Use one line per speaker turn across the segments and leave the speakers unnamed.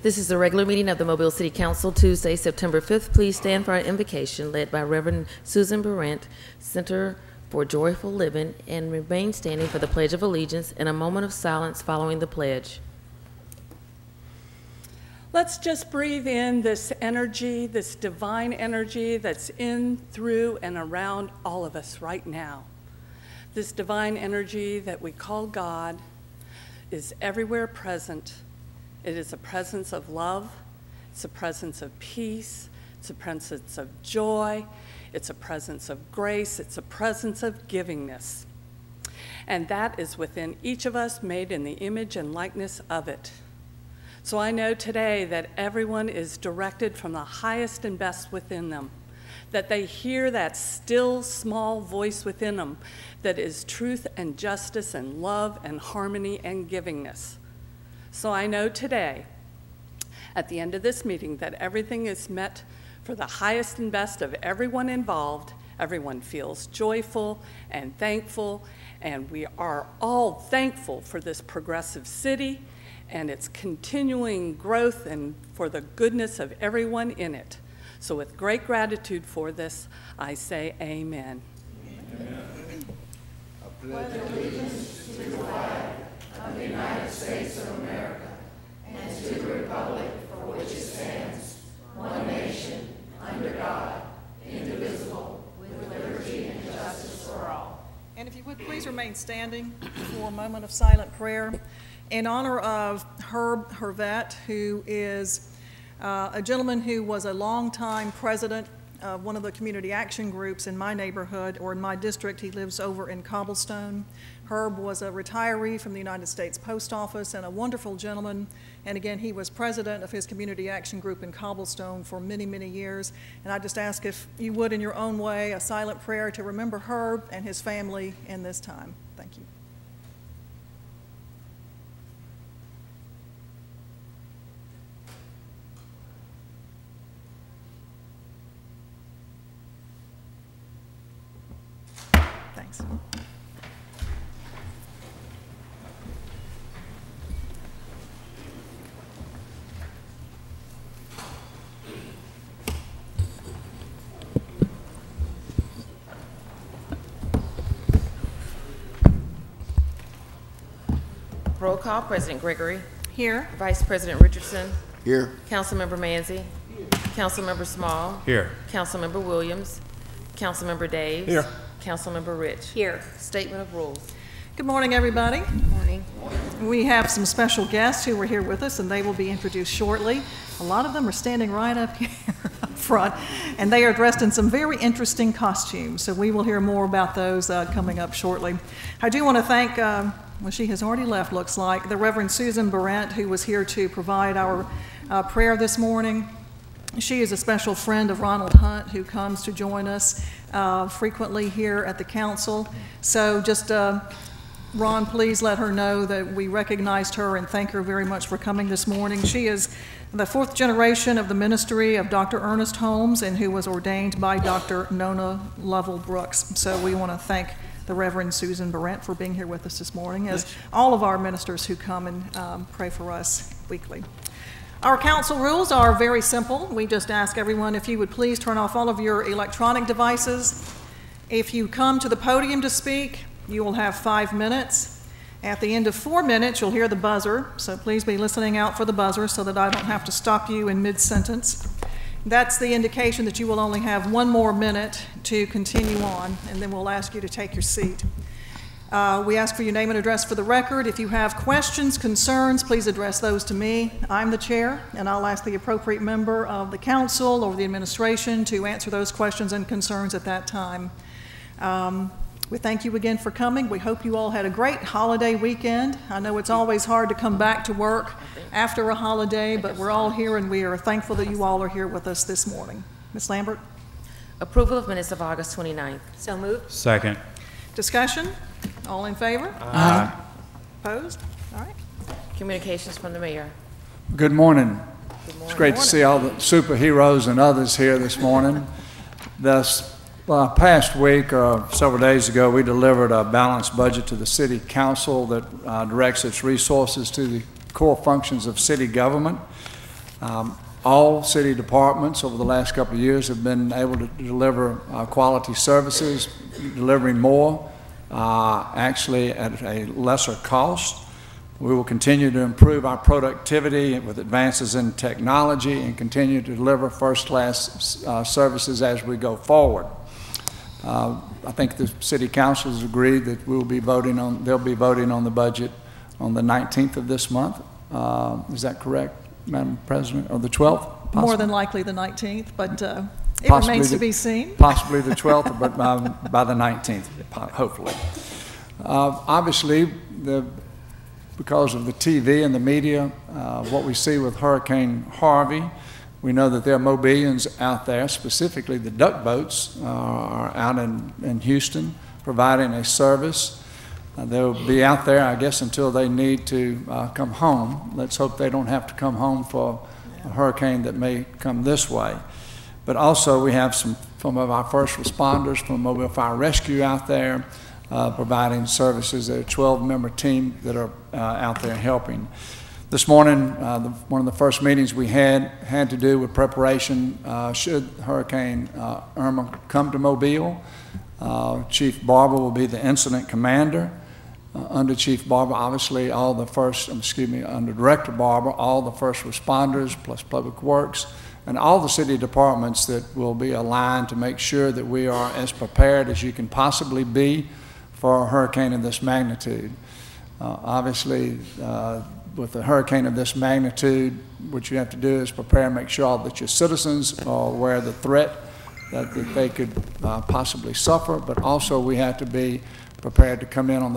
This is the regular meeting of the Mobile City Council, Tuesday, September 5th. Please stand for our invocation led by Reverend Susan Barrett, Center for Joyful Living, and remain standing for the Pledge of Allegiance and a moment of silence following the pledge.
Let's just breathe in this energy, this divine energy that's in, through, and around all of us right now. This divine energy that we call God is everywhere present. It is a presence of love, it's a presence of peace, it's a presence of joy, it's a presence of grace, it's a presence of givingness. And that is within each of us, made in the image and likeness of it. So I know today that everyone is directed from the highest and best within them, that they hear that still small voice within them that is truth and justice and love and harmony and givingness. So I know today, at the end of this meeting, that everything is met for the highest and best of everyone involved. Everyone feels joyful and thankful, and we are all thankful for this progressive city and its continuing growth and for the goodness of everyone in it. So with great gratitude for this, I say amen.
Amen. I pledge allegiance to the flag of the United States of America and to the republic for which it stands, one nation, under God, indivisible, with liberty and justice for all.
And if you would please remain standing for a moment of silent prayer in honor of Herb Hervet, who is a gentleman who was a longtime president of one of the community action groups in my neighborhood or in my district. He lives over in Cobblestone. Herb was a retiree from the United States Post Office and a wonderful gentleman. And again, he was president of his community action group in Cobblestone for many, many years. And I just ask if you would, in your own way, a silent prayer to remember Herb and his family in this time. Thank you. Thanks.
Roll call. President Gregory.
Here.
Vice President Richardson.
Here.
Councilmember Manzi. Councilmember Small.
Here.
Councilmember Williams. Councilmember Daves.
Here.
Councilmember Rich.
Here.
Statement of rules.
Good morning, everybody.
Good morning.
We have some special guests who are here with us, and they will be introduced shortly. A lot of them are standing right up here up front, and they are dressed in some very interesting costumes, so we will hear more about those coming up shortly. I do want to thank, well, she has already left, looks like, the Reverend Susan Barrett, who was here to provide our prayer this morning. She is a special friend of Ronald Hunt, who comes to join us frequently here at the council. So just Ron, please let her know that we recognized her and thank her very much for coming this morning. She is the fourth generation of the ministry of Dr. Ernest Holmes, and who was ordained by Dr. Nona Lovell Brooks. So we want to thank the Reverend Susan Barrett for being here with us this morning, as all of our ministers who come and pray for us weekly. Our council rules are very simple. We just ask everyone if you would please turn off all of your electronic devices. If you come to the podium to speak, you will have 5 minutes. At the end of 4 minutes, you'll hear the buzzer, so please be listening out for the buzzer so that I don't have to stop you in mid-sentence. That's the indication that you will only have 1 more minute to continue on, and then we'll ask you to take your seat. We ask for your name and address for the record. If you have questions, concerns, please address those to me. I'm the chair, and I'll ask the appropriate member of the council or the administration to answer those questions and concerns at that time. We thank you again for coming. We hope you all had a great holiday weekend. I know it's always hard to come back to work after a holiday, but we're all here, and we are thankful that you all are here with us this morning. Ms. Lambert?
Approval of minutes of August 29th.
So moved.
Second.
Discussion? All in favor?
Aye.
Opposed? All right.
Communications from the mayor.
Good morning.
Good morning.
It's great to see all the superheroes and others here this morning. This past week, several days ago, we delivered a balanced budget to the City Council that directs its resources to the core functions of city government. All city departments over the last couple of years have been able to deliver quality services, delivering more, actually at a lesser cost. We will continue to improve our productivity with advances in technology and continue to deliver first-class services as we go forward. I think the city council has agreed that they'll be voting on the budget on the 19th of this month. Is that correct, Madam President, or the 12th? Possibly?
More than likely the 19th, but it remains to be seen.
Possibly the 12th, but by the 19th, hopefully. Obviously, because of the TV and the media, what we see with Hurricane Harvey, we know that there are Mobilians out there, specifically the duck boats are out in Houston providing a service. They'll be out there, I guess, until they need to come home. Let's hope they don't have to come home for a hurricane that may come this way. But also we have some of our first responders from Mobile Fire Rescue out there providing services. There are a 12-member team that are out there helping. This morning, one of the first meetings we had to do with preparation should Hurricane Irma come to Mobile. Chief Barber will be the incident commander. Under Chief Barber, obviously, under Director Barber, all the first responders plus Public Works and all the city departments that will be aligned to make sure that we are as prepared as you can possibly be for a hurricane of this magnitude. Obviously, with a hurricane of this magnitude, what you have to do is prepare and make sure that your citizens are aware of the threat that they could possibly suffer, but also we have to be prepared to come in in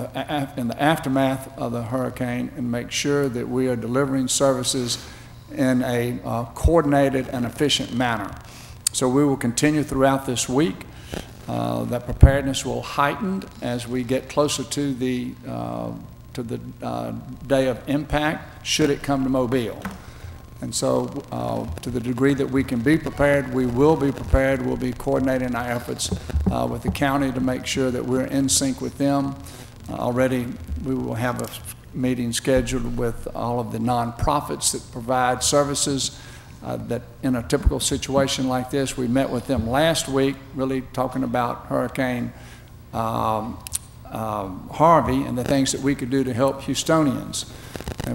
the aftermath of the hurricane and make sure that we are delivering services in a coordinated and efficient manner. So we will continue throughout this week. That preparedness will heighten as we get closer to the day of impact, should it come to Mobile. And so to the degree that we can be prepared, we will be prepared. We'll be coordinating our efforts with the county to make sure that we're in sync with them. Already we will have a meeting scheduled with all of the nonprofits that provide services that in a typical situation like this. We met with them last week, really talking about Hurricane Harvey and the things that we could do to help Houstonians.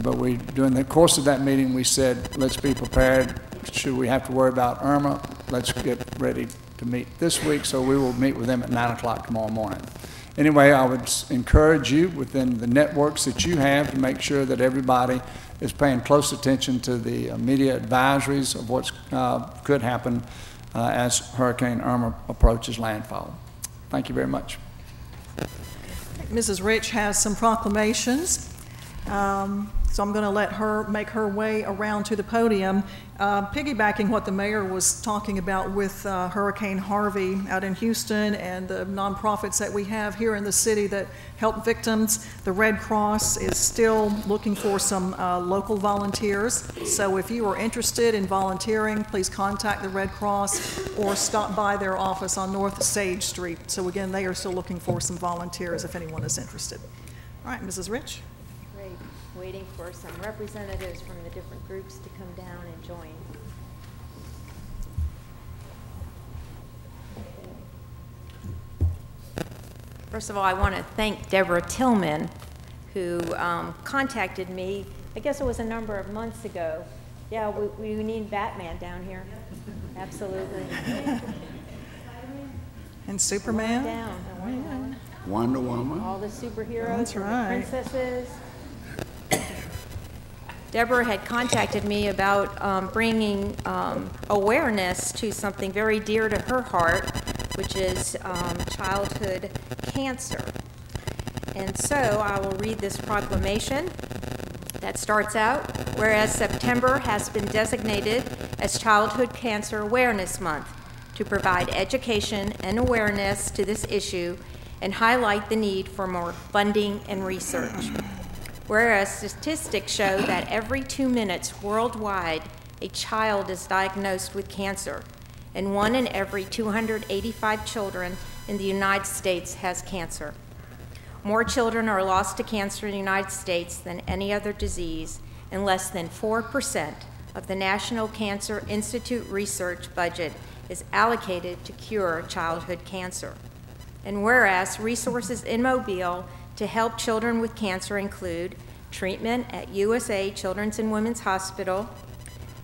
But during the course of that meeting, we said, let's be prepared. Should we have to worry about Irma, let's get ready to meet this week. So we will meet with them at 9 o'clock tomorrow morning. Anyway, I would encourage you within the networks that you have to make sure that everybody is paying close attention to the media advisories of what could happen as Hurricane Irma approaches landfall. Thank you very much.
Mrs. Rich has some proclamations. So I'm going to let her make her way around to the podium. Piggybacking what the mayor was talking about with Hurricane Harvey out in Houston and the nonprofits that we have here in the city that help victims, the Red Cross is still looking for some local volunteers. So if you are interested in volunteering, please contact the Red Cross or stop by their office on North Sage Street. So again, they are still looking for some volunteers if anyone is interested. All right, Mrs. Rich.
Waiting for some representatives from the different groups to come down and join. First of all, I want to thank Deborah Tillman, who contacted me, I guess it was a number of months ago. Yeah, we need Batman down here. Absolutely.
And Superman.
Down.
Wonder Woman.
All the superheroes.
That's right.
And the princesses. Deborah had contacted me about bringing awareness to something very dear to her heart, which is childhood cancer. And so I will read this proclamation that starts out, whereas September has been designated as Childhood Cancer Awareness Month to provide education and awareness to this issue and highlight the need for more funding and research. Whereas statistics show that every 2 minutes worldwide, a child is diagnosed with cancer, and 1 in every 285 children in the United States has cancer. More children are lost to cancer in the United States than any other disease, and less than 4% of the National Cancer Institute research budget is allocated to cure childhood cancer. And whereas resources in Mobile to help children with cancer include treatment at USA Children's and Women's Hospital,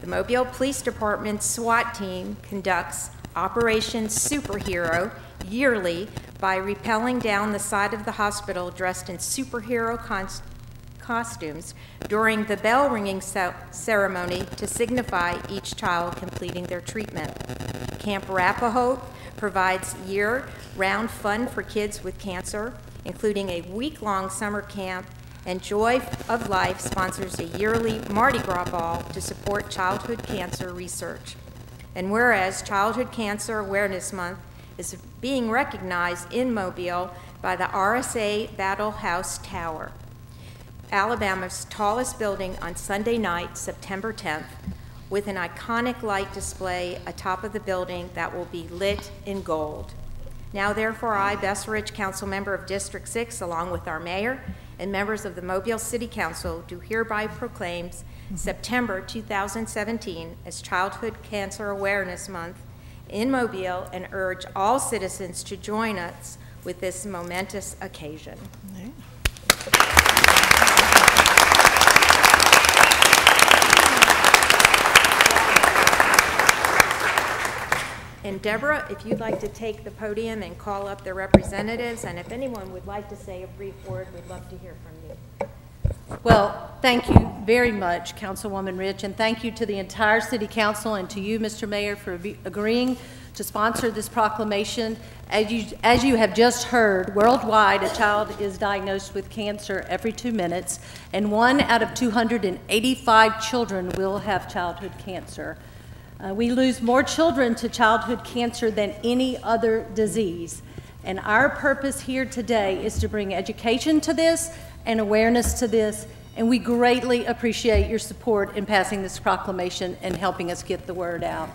the Mobile Police Department's SWAT team conducts Operation Superhero yearly by rappelling down the side of the hospital dressed in superhero costumes during the bell ringing ceremony to signify each child completing their treatment. Camp Arapahoe provides year-round fun for kids with cancer, including a week-long summer camp, and Joy of Life sponsors a yearly Mardi Gras ball to support childhood cancer research. And whereas Childhood Cancer Awareness Month is being recognized in Mobile by the RSA Battle House Tower, Alabama's tallest building, on Sunday night, September 10th, with an iconic light display atop of the building that will be lit in gold. Now, therefore, I, Bess Rich, council member of District 6, along with our mayor and members of the Mobile City Council, do hereby proclaim September 2017 as Childhood Cancer Awareness Month in Mobile and urge all citizens to join us with this momentous occasion. And Deborah, if you'd like to take the podium and call up the representatives, and if anyone would like to say a brief word, we'd love to hear from you.
Well, thank you very much, Councilwoman Rich, and thank you to the entire City Council and to you, Mr. Mayor, for agreeing to sponsor this proclamation. As you have just heard, worldwide, a child is diagnosed with cancer every 2 minutes, and 1 out of 285 children will have childhood cancer. We lose more children to childhood cancer than any other disease. And our purpose here today is to bring education to this and awareness to this. And we greatly appreciate your support in passing this proclamation and helping us get the word out.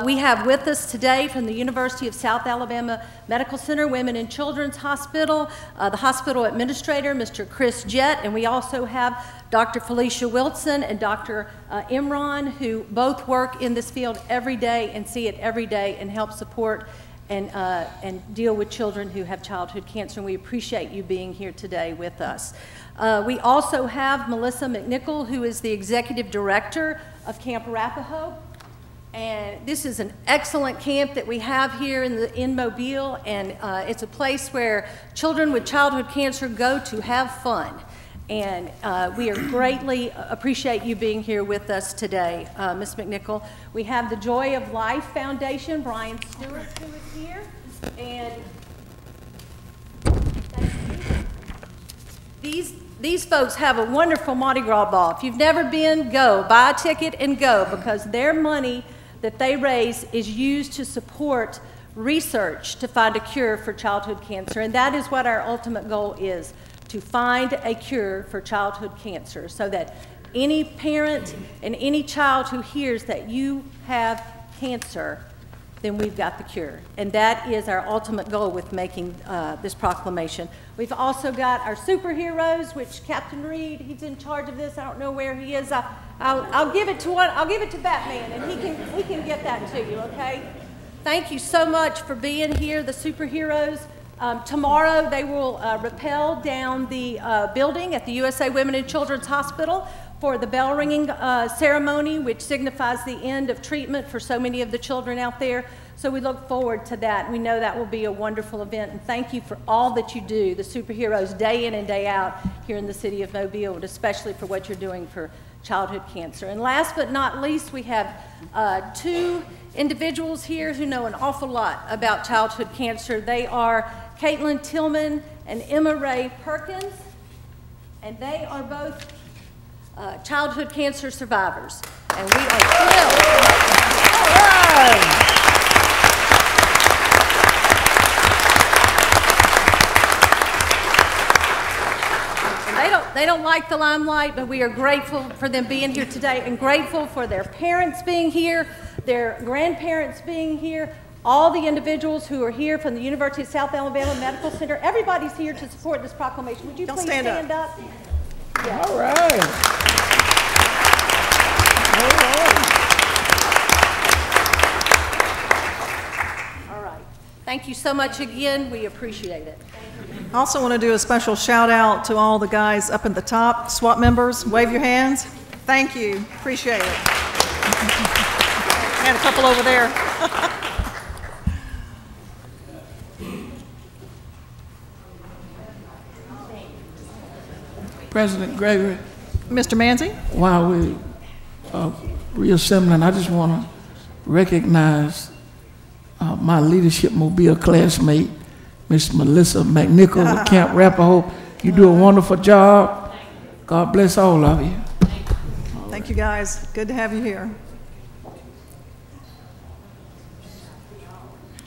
We have with us today from the University of South Alabama Medical Center Women and Children's Hospital, the hospital administrator, Mr. Chris Jett, and we also have Dr. Felicia Wilson and Dr. Imran, who both work in this field every day and see it every day and help support and deal with children who have childhood cancer, and we appreciate you being here today with us. We also have Melissa McNichol, who is the Executive Director of Camp Arapahoe. And this is an excellent camp that we have here in Mobile, and it's a place where children with childhood cancer go to have fun. And we are greatly appreciate you being here with us today, Ms. McNichol. We have the Joy of Life Foundation, Brian Stewart, who is here. And thank you. These folks have a wonderful Mardi Gras ball. If you've never been, go. Buy a ticket and go, because their money that they raise is used to support research to find a cure for childhood cancer. And that is what our ultimate goal is, to find a cure for childhood cancer, so that any parent and any child who hears that you have cancer, then we've got the cure. And that is our ultimate goal with making this proclamation. We've also got our superheroes, which Captain Reed, he's in charge of this. I don't know where he is. I'll give it to Batman, and he can get that to you, okay? Thank you so much for being here, the superheroes. Tomorrow they will rappel down the building at the USA Women and Children's Hospital for the bell ringing ceremony, which signifies the end of treatment for so many of the children out there. So we look forward to that. We know that will be a wonderful event, and thank you for all that you do, the superheroes, day in and day out here in the city of Mobile, and especially for what you're doing for childhood cancer. And last but not least, we have 2 individuals here who know an awful lot about childhood cancer. They are Caitlin Tillman and Emma Ray Perkins, and they are both childhood cancer survivors. And we are thrilled. They don't like the limelight, but we are grateful for them being here today, and grateful for their parents being here, their grandparents being here, all the individuals who are here from the University of South Alabama Medical Center. Everybody's here to support this proclamation. Would you please stand up? Yeah.
All right. All right.
Thank you so much again. We appreciate it.
I also want to do a special shout out to all the guys up at the top, SWAT members. Wave your hands. Thank you. Appreciate it. And a couple over there.
President Gregory,
Mr. Manzi?
while we reassembling, I just want to recognize my Leadership Mobile classmate, Miss Melissa McNichol of Camp Arapahoe. You do a wonderful job. God bless all of you.
Thank you, guys. Good to have you here.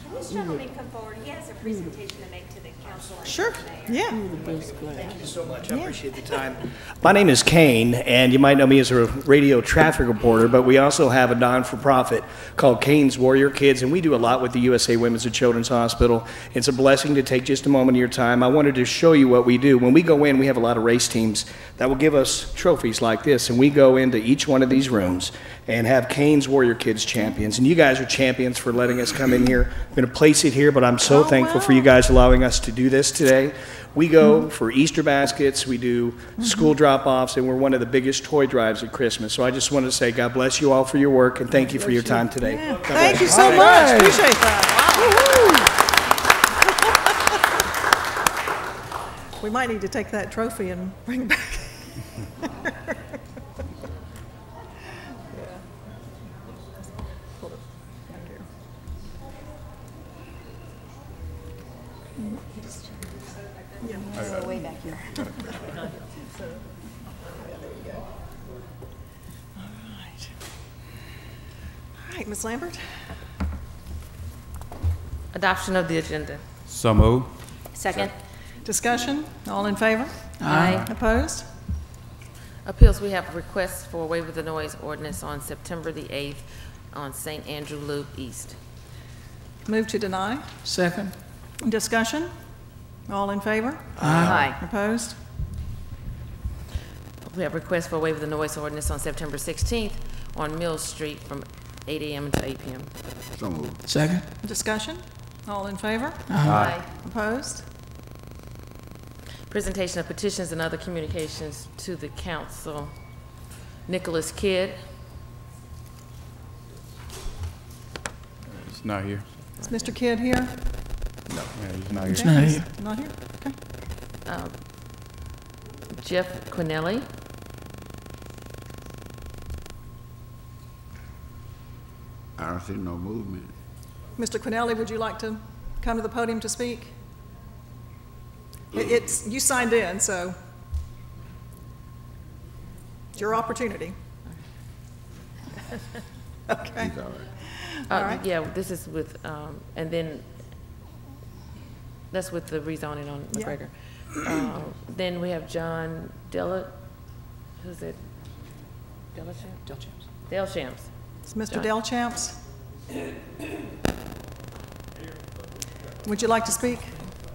Can this gentleman come forward? He has a presentation to make to the council.
Sure. Yeah.
Thank you so much. I appreciate the time. My name is Kane, and you might know me as a radio traffic reporter, but we also have a non-for-profit called Kane's Warrior Kids, and we do a lot with the USA Women's and Children's Hospital. It's a blessing to take just a moment of your time. I wanted to show you what we do. When we go in, we have a lot of race teams that will give us trophies like this, and we go into each one of these rooms and have Kane's Warrior Kids champions. And you guys are champions for letting us come in here. I'm going to place it here, but I'm so thankful for you guys allowing us to do this today. We go for Easter baskets, we do school drop-offs, and we're one of the biggest toy drives at Christmas. So I just wanted to say God bless you all for your work, and thank you for your time today.
Yeah.
God
Thank
bless
you so much. Appreciate that. Wow. We might need to take that trophy and bring it back.
Way back here.
All right, Ms. Lambert.
Adoption of the agenda.
So moved.
Second.
Discussion. All in favor?
Aye.
Opposed?
Appeals, we have requests for waiver of the noise ordinance on September the 8th on St. Andrew Loop East.
Move to deny.
Second.
Discussion. All in favor?
Aye.
Opposed?
We have requests for waiver of the noise ordinance on September 16th on Mill Street from 8 a.m. to 8 p.m.
So moved.
Second.
Discussion. All in favor?
Aye.
Opposed?
Presentation of petitions and other communications to the council. Nicholas Kidd.
He's not here.
Is Mr. Kidd here?
No, he's not here.
It's not here.
Not here? Okay.
Jeff Quinelli.
I don't see no movement.
Mr. Quinelli, would you like to come to the podium to speak? It's, you signed in, so it's your opportunity. Okay.
He's all right.
All right.
Yeah, this is with, and then that's with the rezoning on
Yeah.
McGregor. Then we have John who's it? Delchamps.
It's Mr.
John.
Delchamps. Would you like to speak?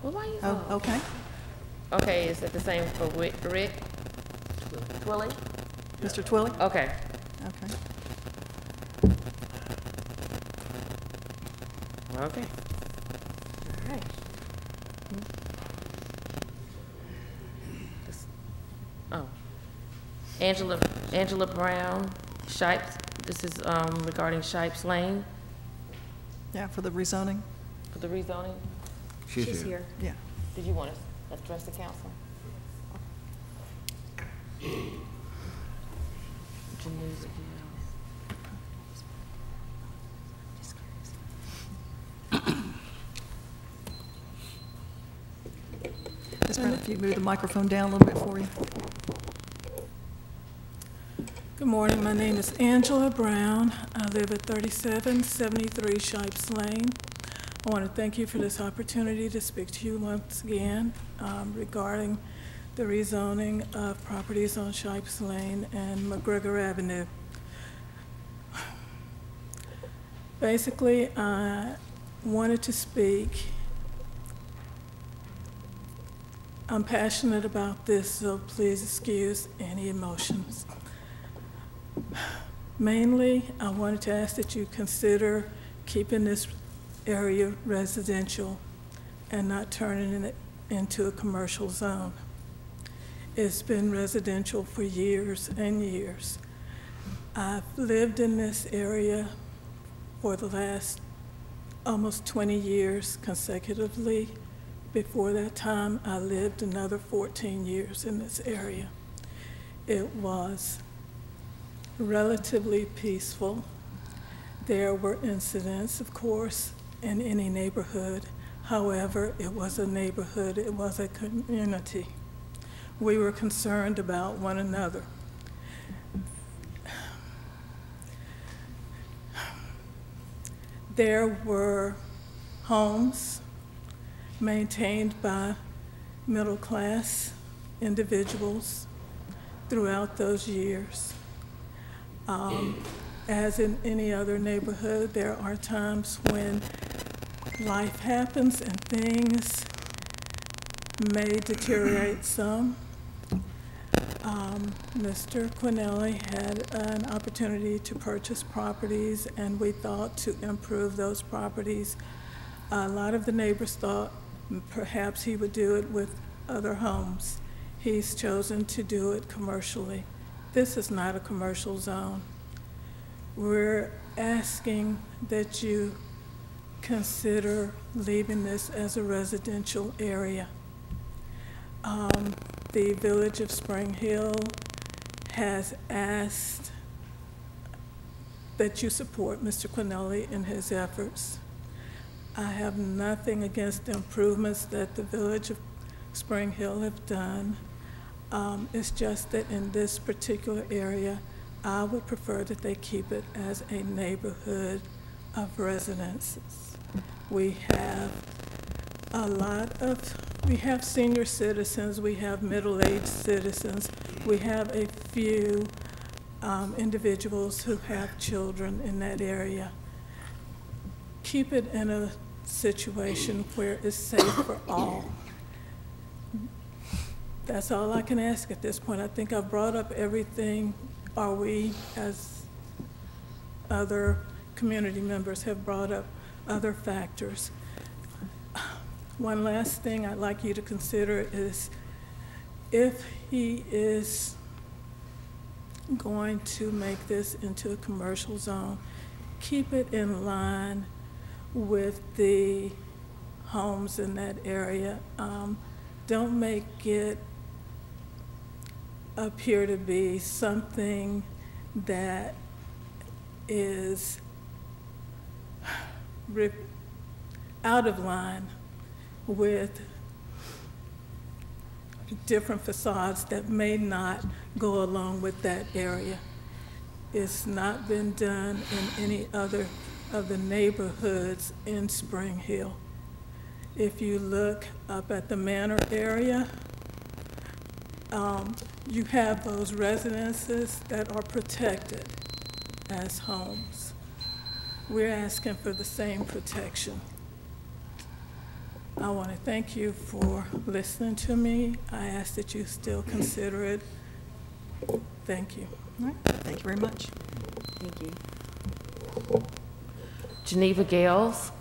Well, why you?
Oh, okay.
Okay, is that the same for Rick? Twilly?
Mr. Twilly?
Okay.
Okay.
Okay. All right. Oh. Angela Brown, Shipes. This is regarding Shipes Lane
Yeah, for the rezoning?
for the rezoning.
She's here.
Yeah.
Did you want to address the council? Januse,
Ms. Brown, if you move the microphone down a little bit for you.
Good morning. My name is Angela Brown. I live at 3773 Shipes Lane. I want to thank you for this opportunity to speak to you once again regarding the rezoning of properties on Shipes Lane and McGregor Avenue. Basically, I wanted to speak. I'm passionate about this, so please excuse any emotions. Mainly, I wanted to ask that you consider keeping this area residential and not turning it into a commercial zone. It's been residential for years and years. I've lived in this area for the last almost 20 years consecutively. Before that time, I lived another 14 years in this area. It was relatively peaceful. There were incidents, of course, in any neighborhood. However, it was a neighborhood, it was a community. We were concerned about one another. There were homes maintained by middle-class individuals throughout those years. As in any other neighborhood, there are times when life happens and things may deteriorate some. Mr. Quinelli had an opportunity to purchase properties, and we thought to improve those properties. A lot of the neighbors thought perhaps he would do it with other homes. He's chosen to do it commercially. This is not a commercial zone. We're asking that you consider leaving this as a residential area. The Village of Spring Hill has asked that you support Mr. Quinelli in his efforts. I have nothing against the improvements that the Village of Spring Hill have done. It's just that in this particular area, I would prefer that they keep it as a neighborhood of residences. We have we have senior citizens, we have middle-aged citizens, we have a few individuals who have children in that area. Keep it in a situation where it's safe for all. That's all I can ask at this point. I think I've brought up everything, or we, as other community members, have brought up other factors. One last thing I'd like you to consider is if he is going to make this into a commercial zone, keep it in line with the homes in that area. Don't make it appear to be something that is out of line with different facades that may not go along with that area. It's not been done in any other of the neighborhoods in Spring Hill. If you look up at the Manor area, you have those residences that are protected as homes. We're asking for the same protection. I want to thank you for listening to me. I ask that you still consider it. Thank you.
All right, thank you very much.
Thank you. Geneva Gales.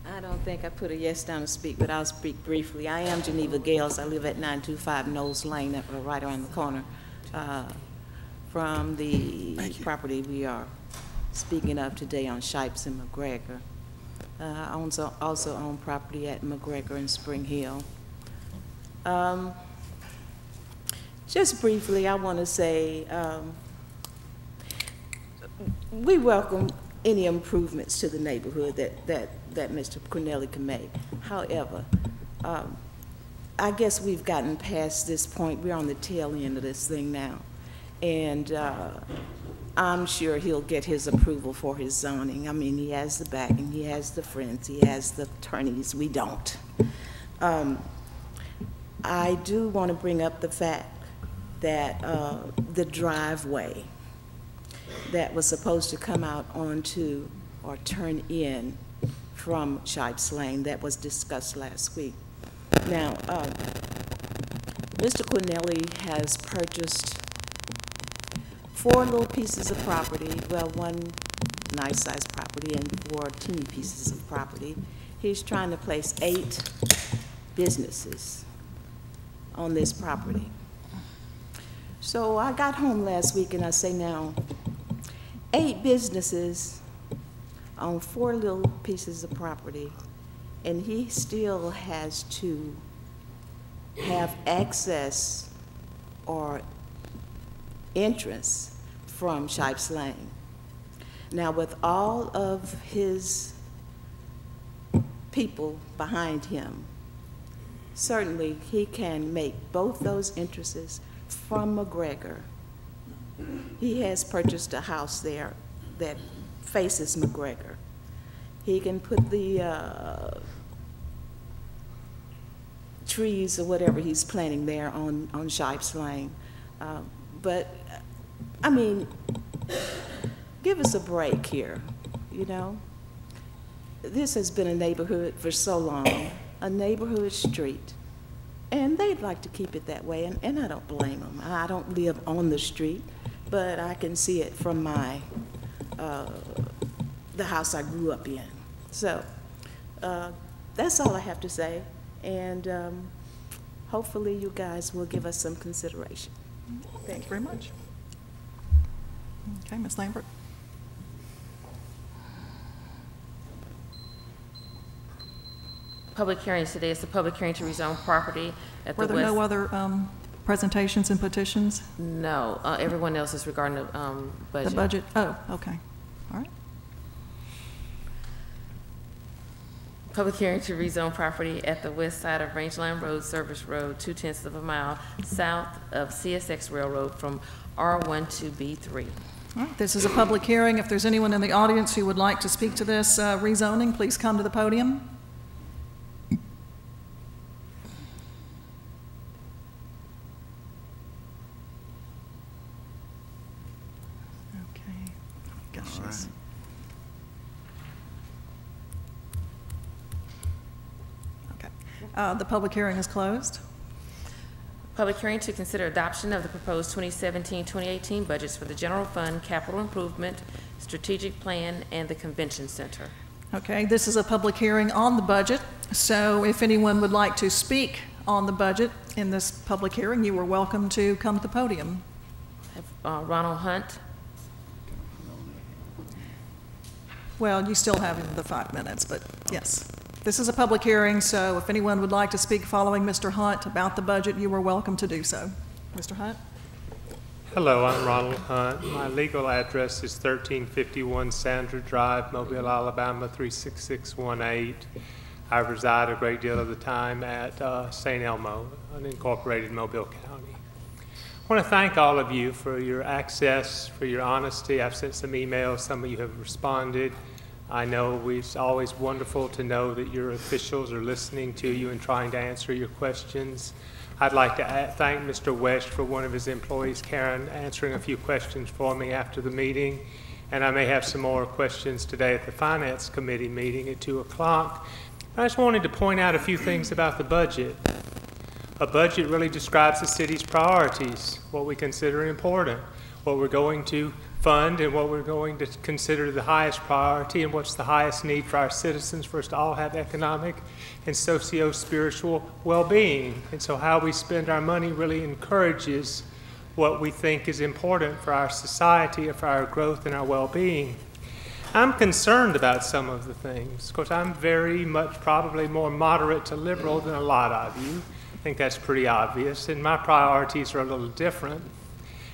I don't think I put a yes down to speak, but I'll speak briefly. I am Geneva Gales. I live at 925 Knowles Lane, that we're right around the corner from the property we are speaking of today on Shipes and McGregor. I also own property at McGregor and Spring Hill. Just briefly, I want to say we welcome any improvements to the neighborhood that Mr. Quinelli can make. However, I guess we've gotten past this point. We're on the tail end of this thing now. And I'm sure he'll get his approval for his zoning. I mean, he has the backing, he has the friends, he has the attorneys. We don't. I do want to bring up the fact that the driveway that was supposed to come out onto or turn in from Shipes Lane, that was discussed last week. Now, Mr. Quinelli has purchased 4 little pieces of property, well, 1 nice-sized property and 4 teeny pieces of property. He's trying to place 8 businesses on this property. So I got home last week and I say, now, 8 businesses on 4 little pieces of property, and he still has to have access or entrance from Shipes Lane. Now, with all of his people behind him, certainly he can make both those entrances from McGregor. He has purchased a house there that faces McGregor. He can put the trees or whatever he's planting there on Shipes Lane. But, I mean, give us a break here, you know? This has been a neighborhood for so long, a neighborhood street, and they'd like to keep it that way, and I don't blame them. I don't live on the street, but I can see it from my, the house I grew up in. So, that's all I have to say, and hopefully you guys will give us some consideration.
Thank you very much. Okay, Ms. Lambert.
Public hearings today is the public hearing to rezone property at the west.
Were there no other presentations and petitions?
No, everyone else is regarding the budget.
The budget? Oh, okay. All right.
Public hearing to rezone property at the west side of Rangeline Road, Service Road, 0.2 of a mile south of CSX Railroad from R1 to B3.
All right, this is a public hearing. If there's anyone in the audience who would like to speak to this rezoning, please come to the podium. Okay. Gosh, yes. The public hearing is closed.
Public hearing to consider adoption of the proposed 2017-2018 budgets for the general fund, capital improvement, strategic plan, and the convention center.
Okay, this is a public hearing on the budget, so if anyone would like to speak on the budget in this public hearing, you are welcome to come to the podium.
Ronald Hunt.
Well, you still have the 5 minutes, but yes. This is a public hearing, so if anyone would like to speak following Mr. Hunt about the budget, you are welcome to do so. Mr. Hunt?
Hello, I'm Ronald Hunt. My legal address is 1351 Sandra Drive, Mobile, Alabama 36618. I reside a great deal of the time at St. Elmo, unincorporated Mobile County. I want to thank all of you for your access, for your honesty. I've sent some emails, some of you have responded. I know it's always wonderful to know that your officials are listening to you and trying to answer your questions. I'd like to thank Mr. West for one of his employees, Karen, answering a few questions for me after the meeting. And I may have some more questions today at the Finance Committee meeting at 2 o'clock. I just wanted to point out a few things about the budget. A budget really describes the city's priorities, what we consider important, what we're going to fund and what we're going to consider the highest priority and what's the highest need for our citizens for us to all have economic and socio-spiritual well-being. And so how we spend our money really encourages what we think is important for our society and for our growth and our well-being. I'm concerned about some of the things. Of course, I'm very much probably more moderate to liberal than a lot of you. I think that's pretty obvious, and my priorities are a little different.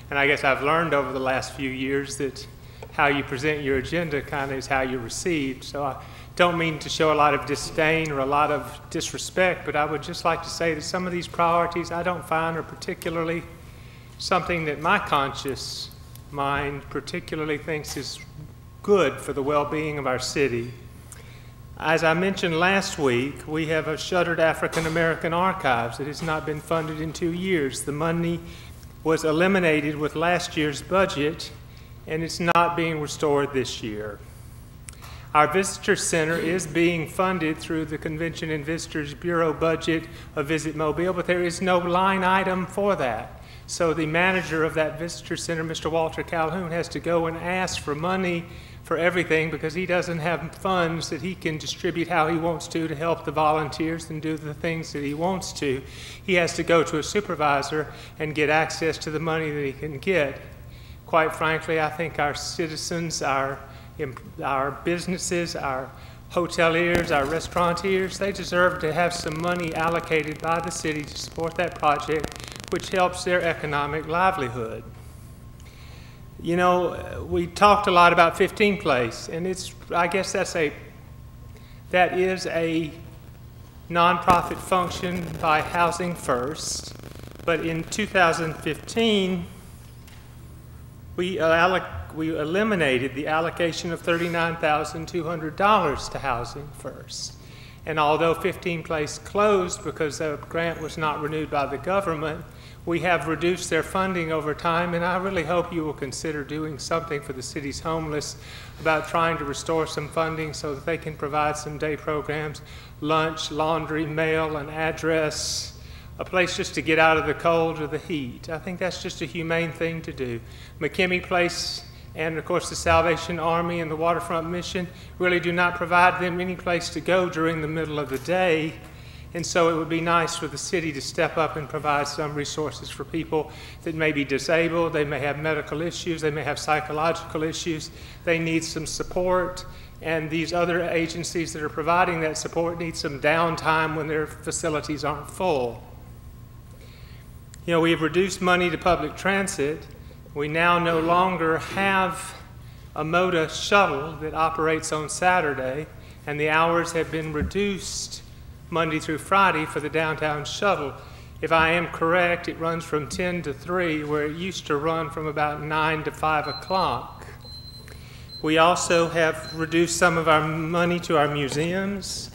And I guess I've learned over the last few years that how you present your agenda kind of is how you're received. So I don't mean to show a lot of disdain or a lot of disrespect, but I would just like to say that some of these priorities I don't find are particularly something that my conscious mind particularly thinks is good for the well-being of our city. As I mentioned last week, we have a shuttered African American archives. It has not been funded in 2 years. The money was eliminated with last year's budget, and it's not being restored this year. Our Visitor Center is being funded through the Convention and Visitors Bureau budget of Visit Mobile, but there is no line item for that. So the manager of that Visitor Center, Mr. Walter Calhoun, has to go and ask for money for everything because he doesn't have funds that he can distribute how he wants to help the volunteers and do the things that he wants to. He has to go to a supervisor and get access to the money that he can get. Quite frankly, I think our citizens, our businesses, our hoteliers, our restaurateurs, they deserve to have some money allocated by the city to support that project, which helps their economic livelihood. You know, we talked a lot about 15 Place, and I guess that is a nonprofit function by Housing First, but in 2015, we eliminated the allocation of $39,200 to Housing First. And although 15 Place closed because the grant was not renewed by the government, we have reduced their funding over time, and I really hope you will consider doing something for the city's homeless about trying to restore some funding so that they can provide some day programs, lunch, laundry, mail, an address, a place just to get out of the cold or the heat. I think that's just a humane thing to do. McKimmey Place and, of course, the Salvation Army and the Waterfront Mission really do not provide them any place to go during the middle of the day. And so it would be nice for the city to step up and provide some resources for people that may be disabled, they may have medical issues, they may have psychological issues, they need some support, and these other agencies that are providing that support need some downtime when their facilities aren't full. You know, we've reduced money to public transit. We now no longer have a MOTA shuttle that operates on Saturday, and the hours have been reduced Monday through Friday for the downtown shuttle. If I am correct, it runs from 10 to 3, where it used to run from about 9 to 5 o'clock. We also have reduced some of our money to our museums.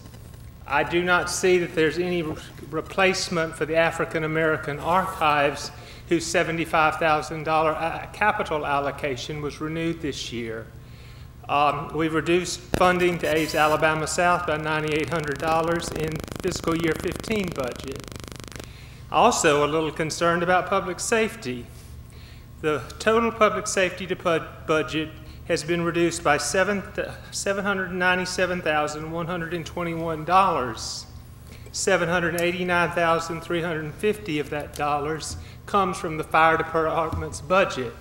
I do not see that there's any replacement for the African American Archives, whose $75,000 capital allocation was renewed this year. We've reduced funding to AIDS Alabama South by $9,800 in fiscal year 15 budget. Also a little concerned about public safety. The total public safety budget has been reduced by $797,121. $789,350 of that dollars comes from the fire department's budget.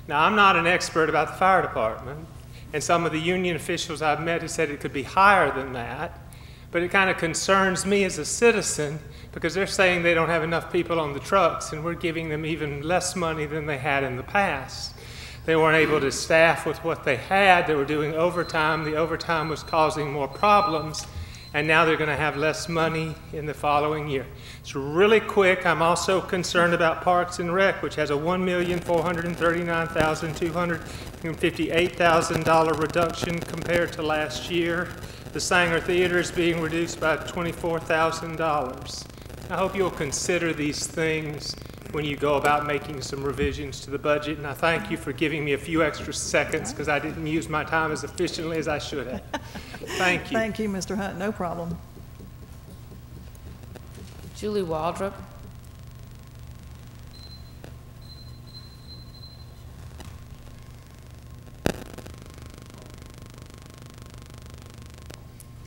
Now, I'm not an expert about the fire department, and some of the union officials I've met have said it could be higher than that, but it kind of concerns me as a citizen because they're saying they don't have enough people on the trucks, and we're giving them even less money than they had in the past. They weren't able to staff with what they had. They were doing overtime. The overtime was causing more problems, and now they're going to have less money in the following year. It's really quick. I'm also concerned about Parks and Rec, which has a $1,439,258 reduction compared to last year. The Sanger Theater is being reduced by $24,000. I hope you'll consider these things when you go about making some revisions to the budget, and I thank you for giving me a few extra seconds because I didn't use my time as efficiently as I should have. Thank you.
Thank you, Mr. Hunt. No problem.
Julie Waldrop.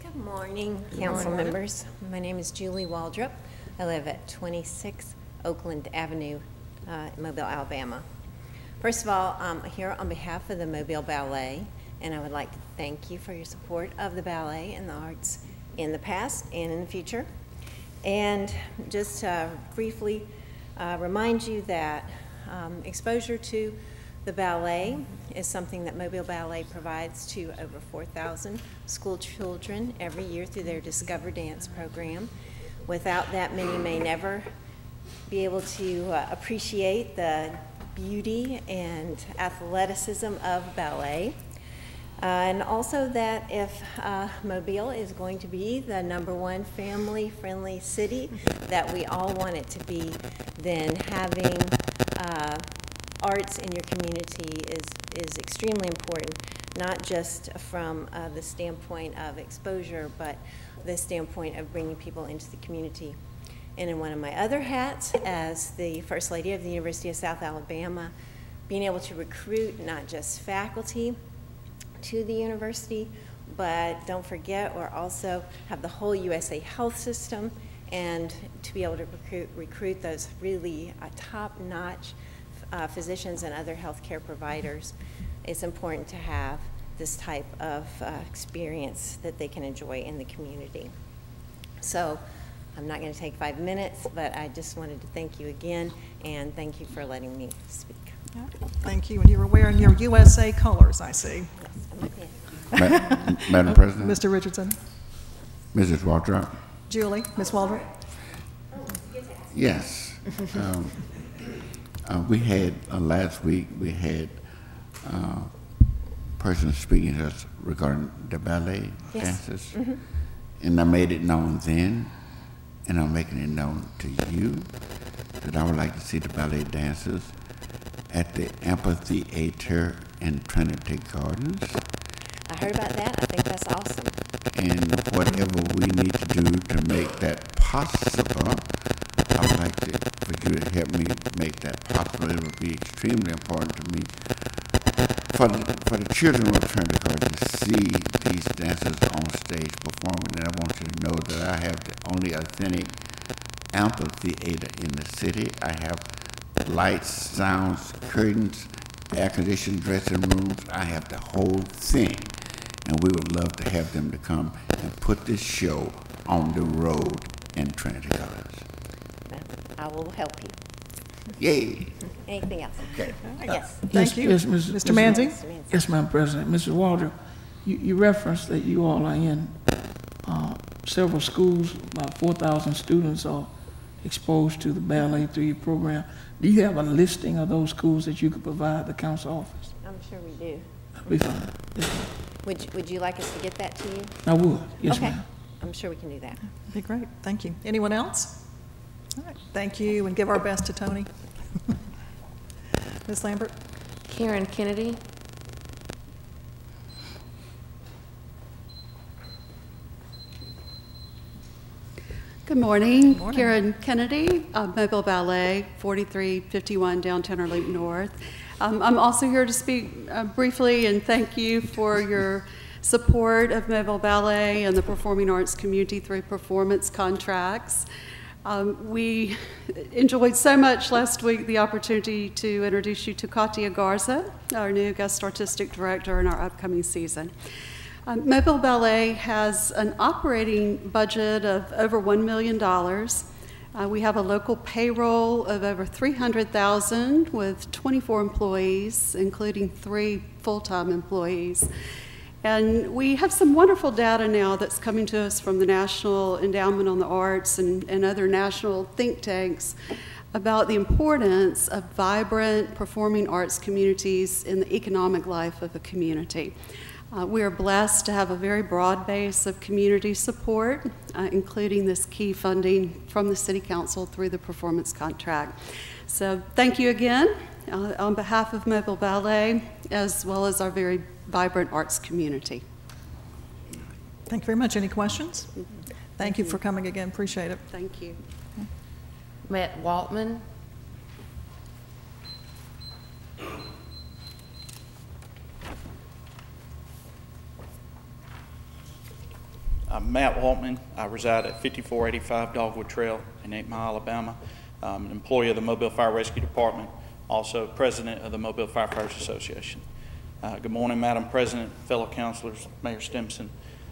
Good morning, council members. My name is Julie Waldrop. I live at 26 Oakland Avenue, Mobile, Alabama. First of all, I'm here on behalf of the Mobile Ballet, and I would like to thank you for your support of the ballet and the arts in the past and in the future. And just briefly remind you that exposure to the ballet is something that Mobile Ballet provides to over 4,000 school children every year through their Discover Dance program. Without that, many may never be able to appreciate the beauty and athleticism of ballet. And also that if Mobile is going to be the #1 family-friendly city that we all want it to be, then having arts in your community is extremely important. not just from the standpoint of exposure, but the standpoint of bringing people into the community. And in one of my other hats as the First Lady of the University of South Alabama, being able to recruit not just faculty to the university, but don't forget, we're also have the whole USA Health system, and to be able to recruit those really top-notch physicians and other healthcare providers, it's important to have this type of experience that they can enjoy in the community. So I'm not going to take 5 minutes, but I just wanted to thank you again, and thank you for letting me speak.
Yeah. Thank you. And you were wearing your USA colors, I see.
Madam President.
Mr. Richardson.
Mrs. Waldrop.
Julie, Ms. Waldrop.
Yes. We had, last week, we had person speaking to us regarding the ballet dances. Mm-hmm. And I made it known then, and I'm making it known to you, that I would like to see the ballet dancers at the amphitheater in Trinity Gardens.
I heard about that. I think that's awesome.
And whatever we need to do to make that possible, I would like for you to help me make that possible. It would be extremely important to me for the children of Trinity Gardens to see these dancers on stage performing. And I want you to know that I have the only authentic amphitheater in the city. I have lights, sounds, curtains, air-conditioned dressing rooms. I have the whole thing. And we would love to have them to come and put this show on the road in Trinity Gardens.
I will help you.
Yay.
Anything else?
Okay.
Yes.
Thank you.
Yes,
Mr. Manzi?
Yes, Madam President. Mrs. Waldrop, you referenced that you all are in several schools, about 4,000 students are exposed to the ballet through your program. Do you have a listing of those schools that you could provide the council office?
I'm sure we do.
That'd be fine. Yes,
Would you like us to get that to you?
I would. Yes,
okay.
ma'am.
I'm sure we can do that.
That'd be great. Thank you. Anyone else? All right. Thank you, and give our best to Tony. Ms. Lambert?
Karen Kennedy.
Good morning. Karen Kennedy, Mobile Ballet, 4351 Downtown Loop North. I'm also here to speak briefly and thank you for your support of Mobile Ballet and the performing arts community through performance contracts. We enjoyed so much last week the opportunity to introduce you to Katia Garza, our new guest artistic director in our upcoming season. Mobile Ballet has an operating budget of over $1 million. We have a local payroll of over $300,000 with 24 employees, including 3 full-time employees. And we have some wonderful data now that's coming to us from the National Endowment on the Arts and other national think tanks about the importance of vibrant performing arts communities in the economic life of a community. We are blessed to have a very broad base of community support, including this key funding from the City Council through the performance contract. So thank you again on behalf of Mobile Ballet, as well as our very vibrant arts community.
Thank you very much. Any questions? Thank you for coming again. Appreciate it.
Thank you.
Matt Waltman.
I'm Matt Waltman. I reside at 5485 Dogwood Trail in 8 Mile, Alabama. I'm an employee of the Mobile Fire Rescue Department, also president of the Mobile Firefighters Association. Good morning, Madam President, fellow councilors, Mayor Stimson.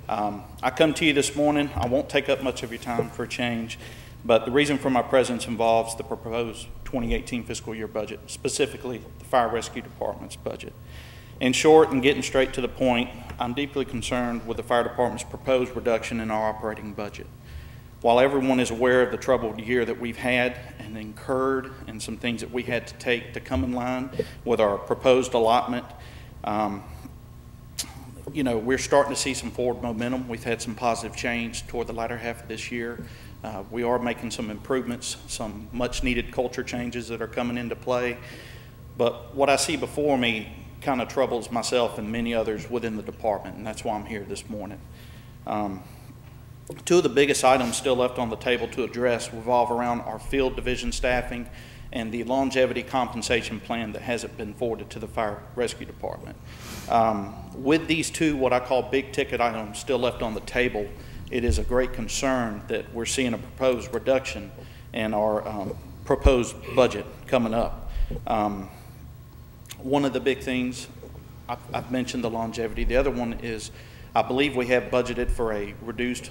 I come to you this morning. I won't take up much of your time for a change, but the reason for my presence involves the proposed 2018 fiscal year budget, specifically the Fire Rescue Department's budget. In short, and getting straight to the point, I'm deeply concerned with the fire department's proposed reduction in our operating budget. While everyone is aware of the troubled year that we've had and incurred and some things that we had to take to come in line with our proposed allotment, you know, we're starting to see some forward momentum. We've had some positive change toward the latter half of this year. We are making some improvements, some much needed culture changes that are coming into play. But what I see before me kind of troubles myself and many others within the department, and that's why I'm here this morning. Two of the biggest items still left on the table to address revolve around our field division staffing and the longevity compensation plan that hasn't been forwarded to the fire rescue department. With these two, what I call big ticket items still left on the table, it is a great concern that we're seeing a proposed reduction in our proposed budget coming up. One of the big things, I've mentioned the longevity. The other one is I believe we have budgeted for a reduced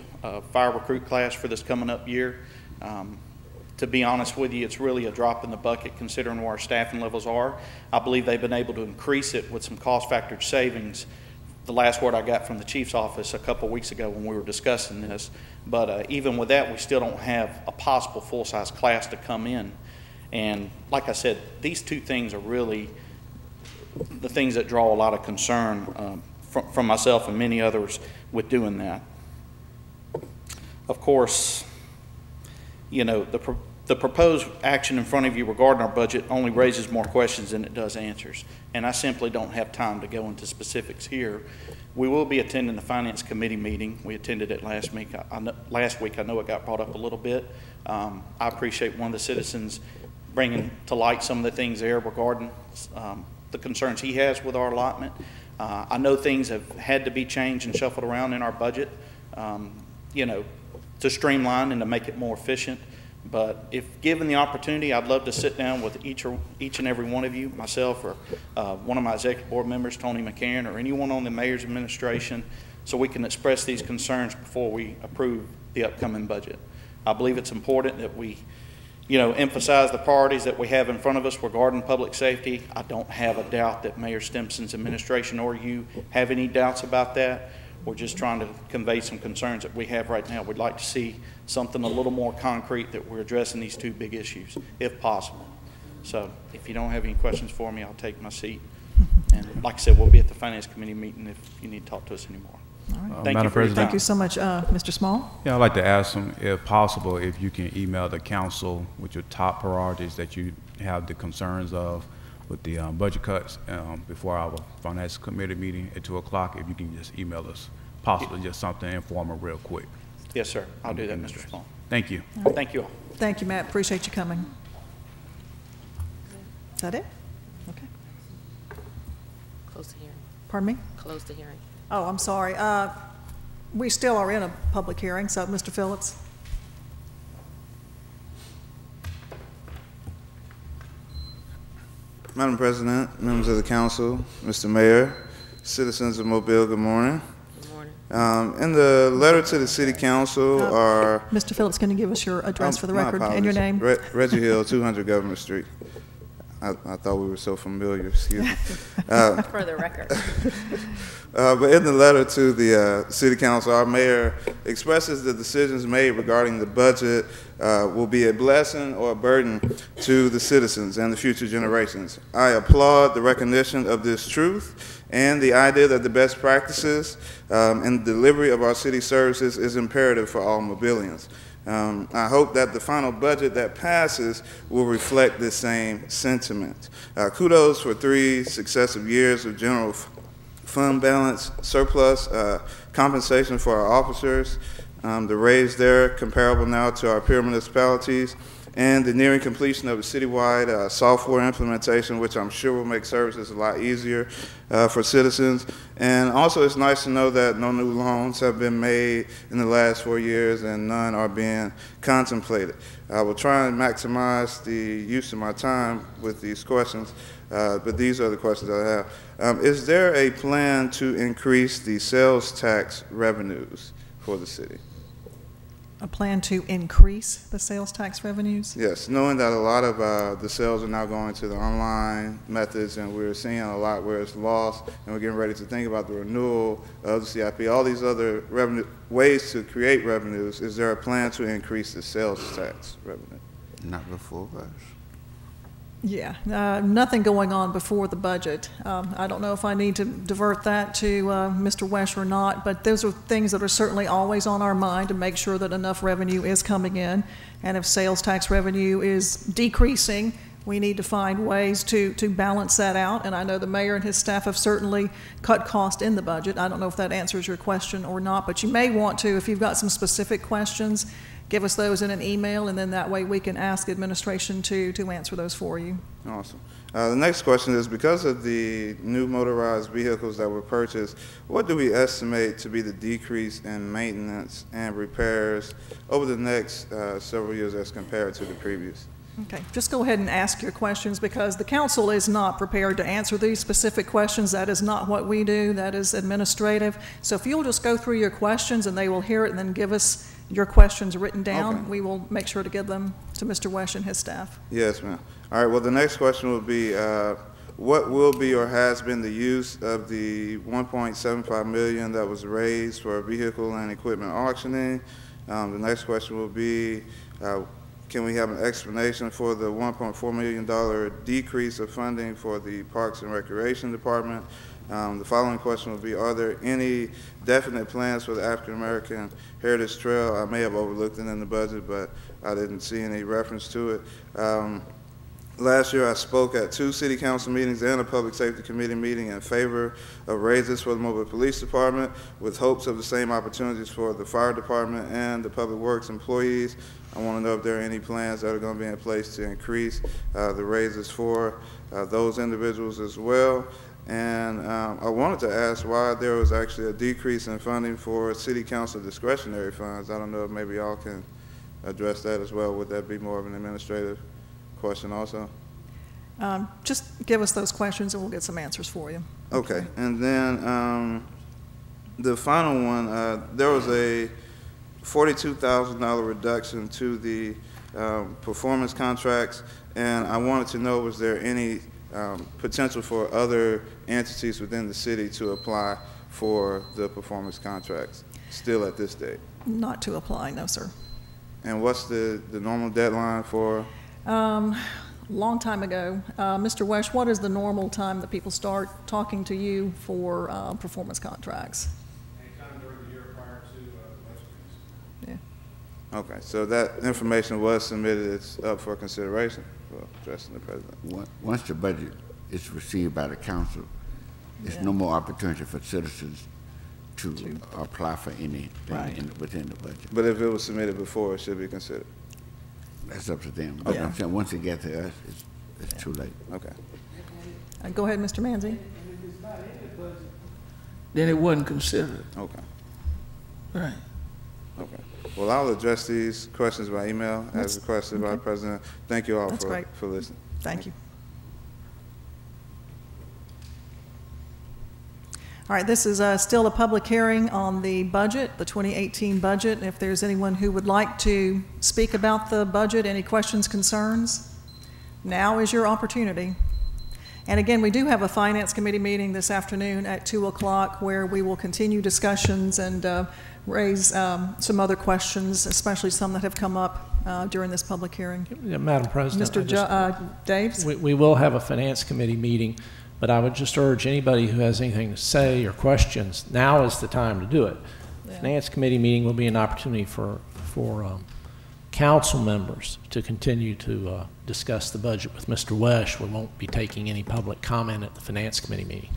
fire recruit class for this coming up year. To be honest with you, it's really a drop in the bucket considering where our staffing levels are. I believe they've been able to increase it with some cost factor savings. The last word I got from the chief's office a couple weeks ago when we were discussing this. But even with that, we still don't have a possible full-size class to come in. And like I said, these two things are really the things that draw a lot of concern from myself and many others with doing that. Of course, you know, the proposed action in front of you regarding our budget only raises more questions than it does answers, and I simply don't have time to go into specifics here. We will be attending the Finance Committee meeting. We attended it last week. I know it got brought up a little bit. I appreciate one of the citizens bringing to light some of the things there regarding the concerns he has with our allotment. I know things have had to be changed and shuffled around in our budget, you know, to streamline and to make it more efficient. But if given the opportunity, I'd love to sit down with each and every one of you, myself or one of my executive board members, Tony McCarron, or anyone on the mayor's administration, so we can express these concerns before we approve the upcoming budget. I believe it's important that we, you know, emphasize the priorities that we have in front of us regarding public safety. I don't have a doubt that Mayor Stimson's administration or you have any doubts about that. We're just trying to convey some concerns that we have right now. We'd like to see something a little more concrete that we're addressing these two big issues, if possible. So if you don't have any questions for me, I'll take my seat. And like I said, we'll be at the Finance Committee meeting if you need to talk to us anymore.
All right.
Thank you for your time.
Thank you so much, Mr. Small.
Yeah, I'd like to ask them, if possible, if you can email the council with your top priorities that you have the concerns of with the budget cuts before our Finance Committee meeting at 2 o'clock. If you can just email us, possibly just something informal real quick.
Yes, sir. I'll do that, Mr. Small.
Thank you.
Right.
Thank you all.
Thank you, Matt. Appreciate you coming. Is that it? Okay.
Close the hearing.
Pardon me?
Close the hearing.
Oh, I'm sorry. We still are in a public hearing, so Mr. Phillips.
Madam President, members of the council, Mr. Mayor, citizens of Mobile, good morning.
Good morning.
In the letter to the City Council are...
Mr. Phillips, can you give us your address for the record and your name?
Reggie Hill, 200 Government Street. I thought we were so familiar, excuse me.
For the record.
But in the letter to the City Council, our mayor expresses the decisions made regarding the budget will be a blessing or a burden to the citizens and the future generations. I applaud the recognition of this truth and the idea that the best practices in the delivery of our city services is imperative for all Mobilians. I hope that the final budget that passes will reflect this same sentiment. Kudos for 3 successive years of general fund balance, surplus, compensation for our officers, the raise there comparable now to our peer municipalities, and the nearing completion of a citywide software implementation, which I'm sure will make services a lot easier for citizens. And also it's nice to know that no new loans have been made in the last 4 years and none are being contemplated. I will try and maximize the use of my time with these questions, but these are the questions I have. Is there a plan to increase the sales tax revenues for the city?
A plan to increase the sales tax revenues?
Yes, knowing that a lot of the sales are now going to the online methods, and we're seeing a lot where it's lost, and we're getting ready to think about the renewal of the CIP, all these other revenue ways to create revenues. Is there a plan to increase the sales tax revenue?
Not before us.
Yeah, nothing going on before the budget. I don't know if I need to divert that to Mr. Wesch or not, but those are things that are certainly always on our mind to make sure that enough revenue is coming in. And if sales tax revenue is decreasing, We need to find ways to balance that out, and I know the mayor and his staff have certainly cut cost in the budget. I don't know if that answers your question or not, but you may want to, if you've got some specific questions, give us those in an email, and then that way we can ask administration to answer those for you.
Awesome. The next question is, because of the new motorized vehicles that were purchased, what do we estimate to be the decrease in maintenance and repairs over the next several years as compared to the previous?
Okay, just go ahead and ask your questions, because the council is not prepared to answer these specific questions. That is not what we do. That is administrative. So if you'll just go through your questions and they will hear it and then give us your questions written down,
okay,
we will make sure to give them to Mr. Wesh and his staff.
Yes, ma'am. All right, well, the next question will be, what will be or has been the use of the $1.75 million that was raised for vehicle and equipment auctioning? The next question will be, can we have an explanation for the $1.4 million decrease of funding for the Parks and Recreation Department? The following question will be, are there any definite plans for the African American Heritage Trail? I may have overlooked it in the budget, but I didn't see any reference to it. Last year I spoke at 2 city council meetings and a public safety committee meeting in favor of raises for the Mobile Police Department, with hopes of the same opportunities for the fire department and the public works employees. I want to know if there are any plans that are going to be in place to increase the raises for those individuals as well. And I wanted to ask why there was actually a decrease in funding for city council discretionary funds. I don't know if maybe y'all can address that as well. Would that be more of an administrative question also?
Just give us those questions and we'll get some answers for you.
Okay, and then the final one, there was a $42,000 reduction to the performance contracts, and I wanted to know, was there any potential for other entities within the city to apply for the performance contracts still at this date?
Not to apply, no, sir.
And what's the normal deadline for?
Long time ago. Mr. Wesh, what is the normal time that people start talking to you for performance contracts?
Anytime during the year prior to elections.
Yeah.
Okay, so that information was submitted. It's up for consideration for addressing the president.
Once the budget is received by the council, there's no more opportunity for citizens to apply for anything within the budget.
But if it was submitted before, it should be considered.
That's up to them. But I'm saying once it gets to us, it's too late.
Okay.
Go ahead, Mr. Manzi.
Then it wasn't considered.
Okay.
Right.
Okay. Well, I'll address these questions by email as requested by the president. Thank you all for listening.
Thank you. All right, this is still a public hearing on the budget, the 2018 budget. If there's anyone who would like to speak about the budget, any questions, concerns, now is your opportunity. And again, we do have a Finance Committee meeting this afternoon at 2 o'clock where we will continue discussions and raise some other questions, especially some that have come up during this public hearing.
Yeah, Madam President.
Mr. Daves?
We will have a Finance Committee meeting, but I would just urge anybody who has anything to say or questions, now is the time to do it. The Finance Committee meeting will be an opportunity for council members to continue to discuss the budget with Mr. Wesh. We won't be taking any public comment at the Finance Committee meeting.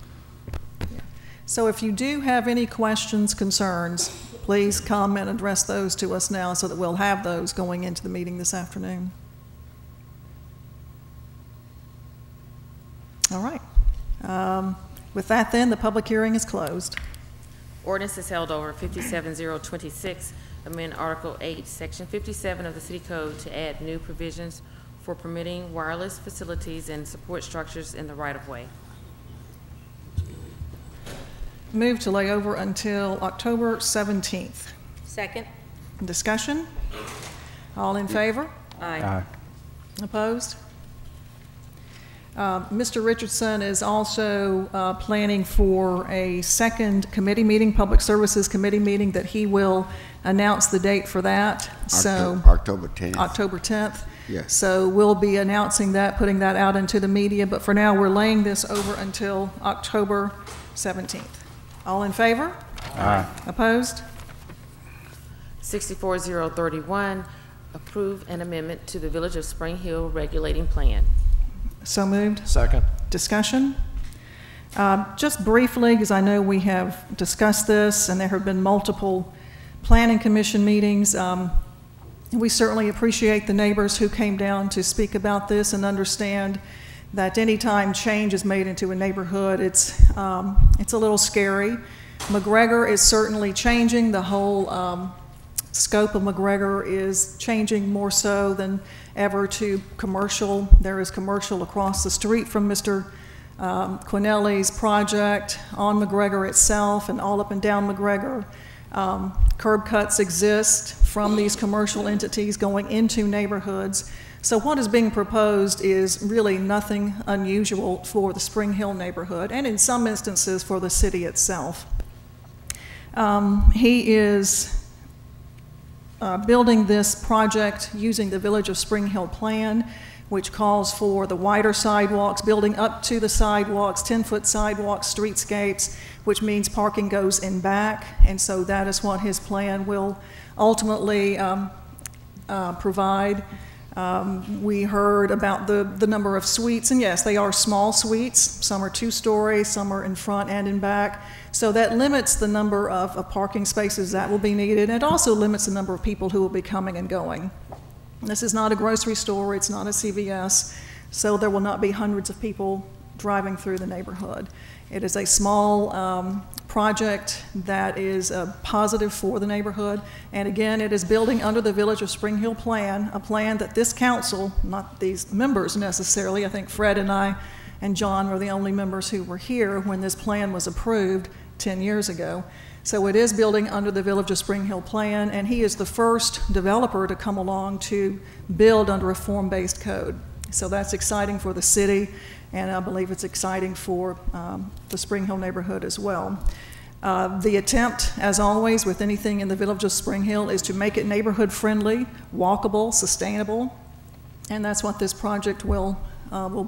So if you do have any questions, concerns, please come and address those to us now so that we'll have those going into the meeting this afternoon. All right. With that then, the public hearing is closed.
Ordinance is held over. 57026, amend Article 8, Section 57 of the City Code to add new provisions for permitting wireless facilities and support structures in the right-of-way.
Move to lay over until October 17th.
Second.
Discussion? All in favor?
Aye.
Opposed? Mr. Richardson is also planning for a second committee meeting, Public Services Committee meeting, that he will announce the date for that.
October 10th.
October 10th.
Yes.
So we'll be announcing that, putting that out into the media, but for now we're laying this over until October 17th. All in favor?
Aye.
Opposed?
64031, approve an amendment to the Village of Spring Hill regulating plan.
So moved.
Second.
Discussion? Just briefly, because I know we have discussed this and there have been multiple planning commission meetings, we certainly appreciate the neighbors who came down to speak about this and understand that anytime change is made into a neighborhood, it's a little scary. McGregor is certainly changing. The whole scope of McGregor is changing more so than ever to commercial. There is commercial across the street from Mr. Quinelli's project, on McGregor itself, and all up and down McGregor. Curb cuts exist from these commercial entities going into neighborhoods. So what is being proposed is really nothing unusual for the Spring Hill neighborhood, and in some instances for the city itself. He is building this project using the Village of Spring Hill plan, which calls for the wider sidewalks, building up to the sidewalks, 10-foot sidewalks, streetscapes, which means parking goes in back, and so that is what his plan will ultimately provide. We heard about the number of suites, and yes, they are small suites. Some are 2-story, some are in front and in back. So that limits the number of parking spaces that will be needed. It also limits the number of people who will be coming and going. This is not a grocery store, it's not a CVS, so there will not be hundreds of people driving through the neighborhood. It is a small project that is positive for the neighborhood, and again, it is building under the Village of Spring Hill plan, a plan that this council, not these members necessarily, I think Fred and I and John were the only members who were here when this plan was approved 10 years ago. So it is building under the Village of Spring Hill plan, and he is the first developer to come along to build under a form-based code. So that's exciting for the city, and I believe it's exciting for the Spring Hill neighborhood as well. The attempt, as always, with anything in the Village of Spring Hill is to make it neighborhood-friendly, walkable, sustainable, and that's what this project will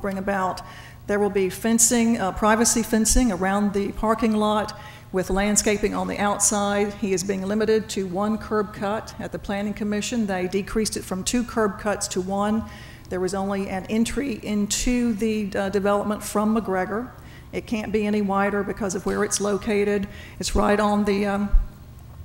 bring about. There will be fencing, privacy fencing around the parking lot, with landscaping on the outside. He is being limited to 1 curb cut at the Planning Commission. They decreased it from 2 curb cuts to 1. There was only an entry into the development from McGregor. It can't be any wider because of where it's located. It's right on the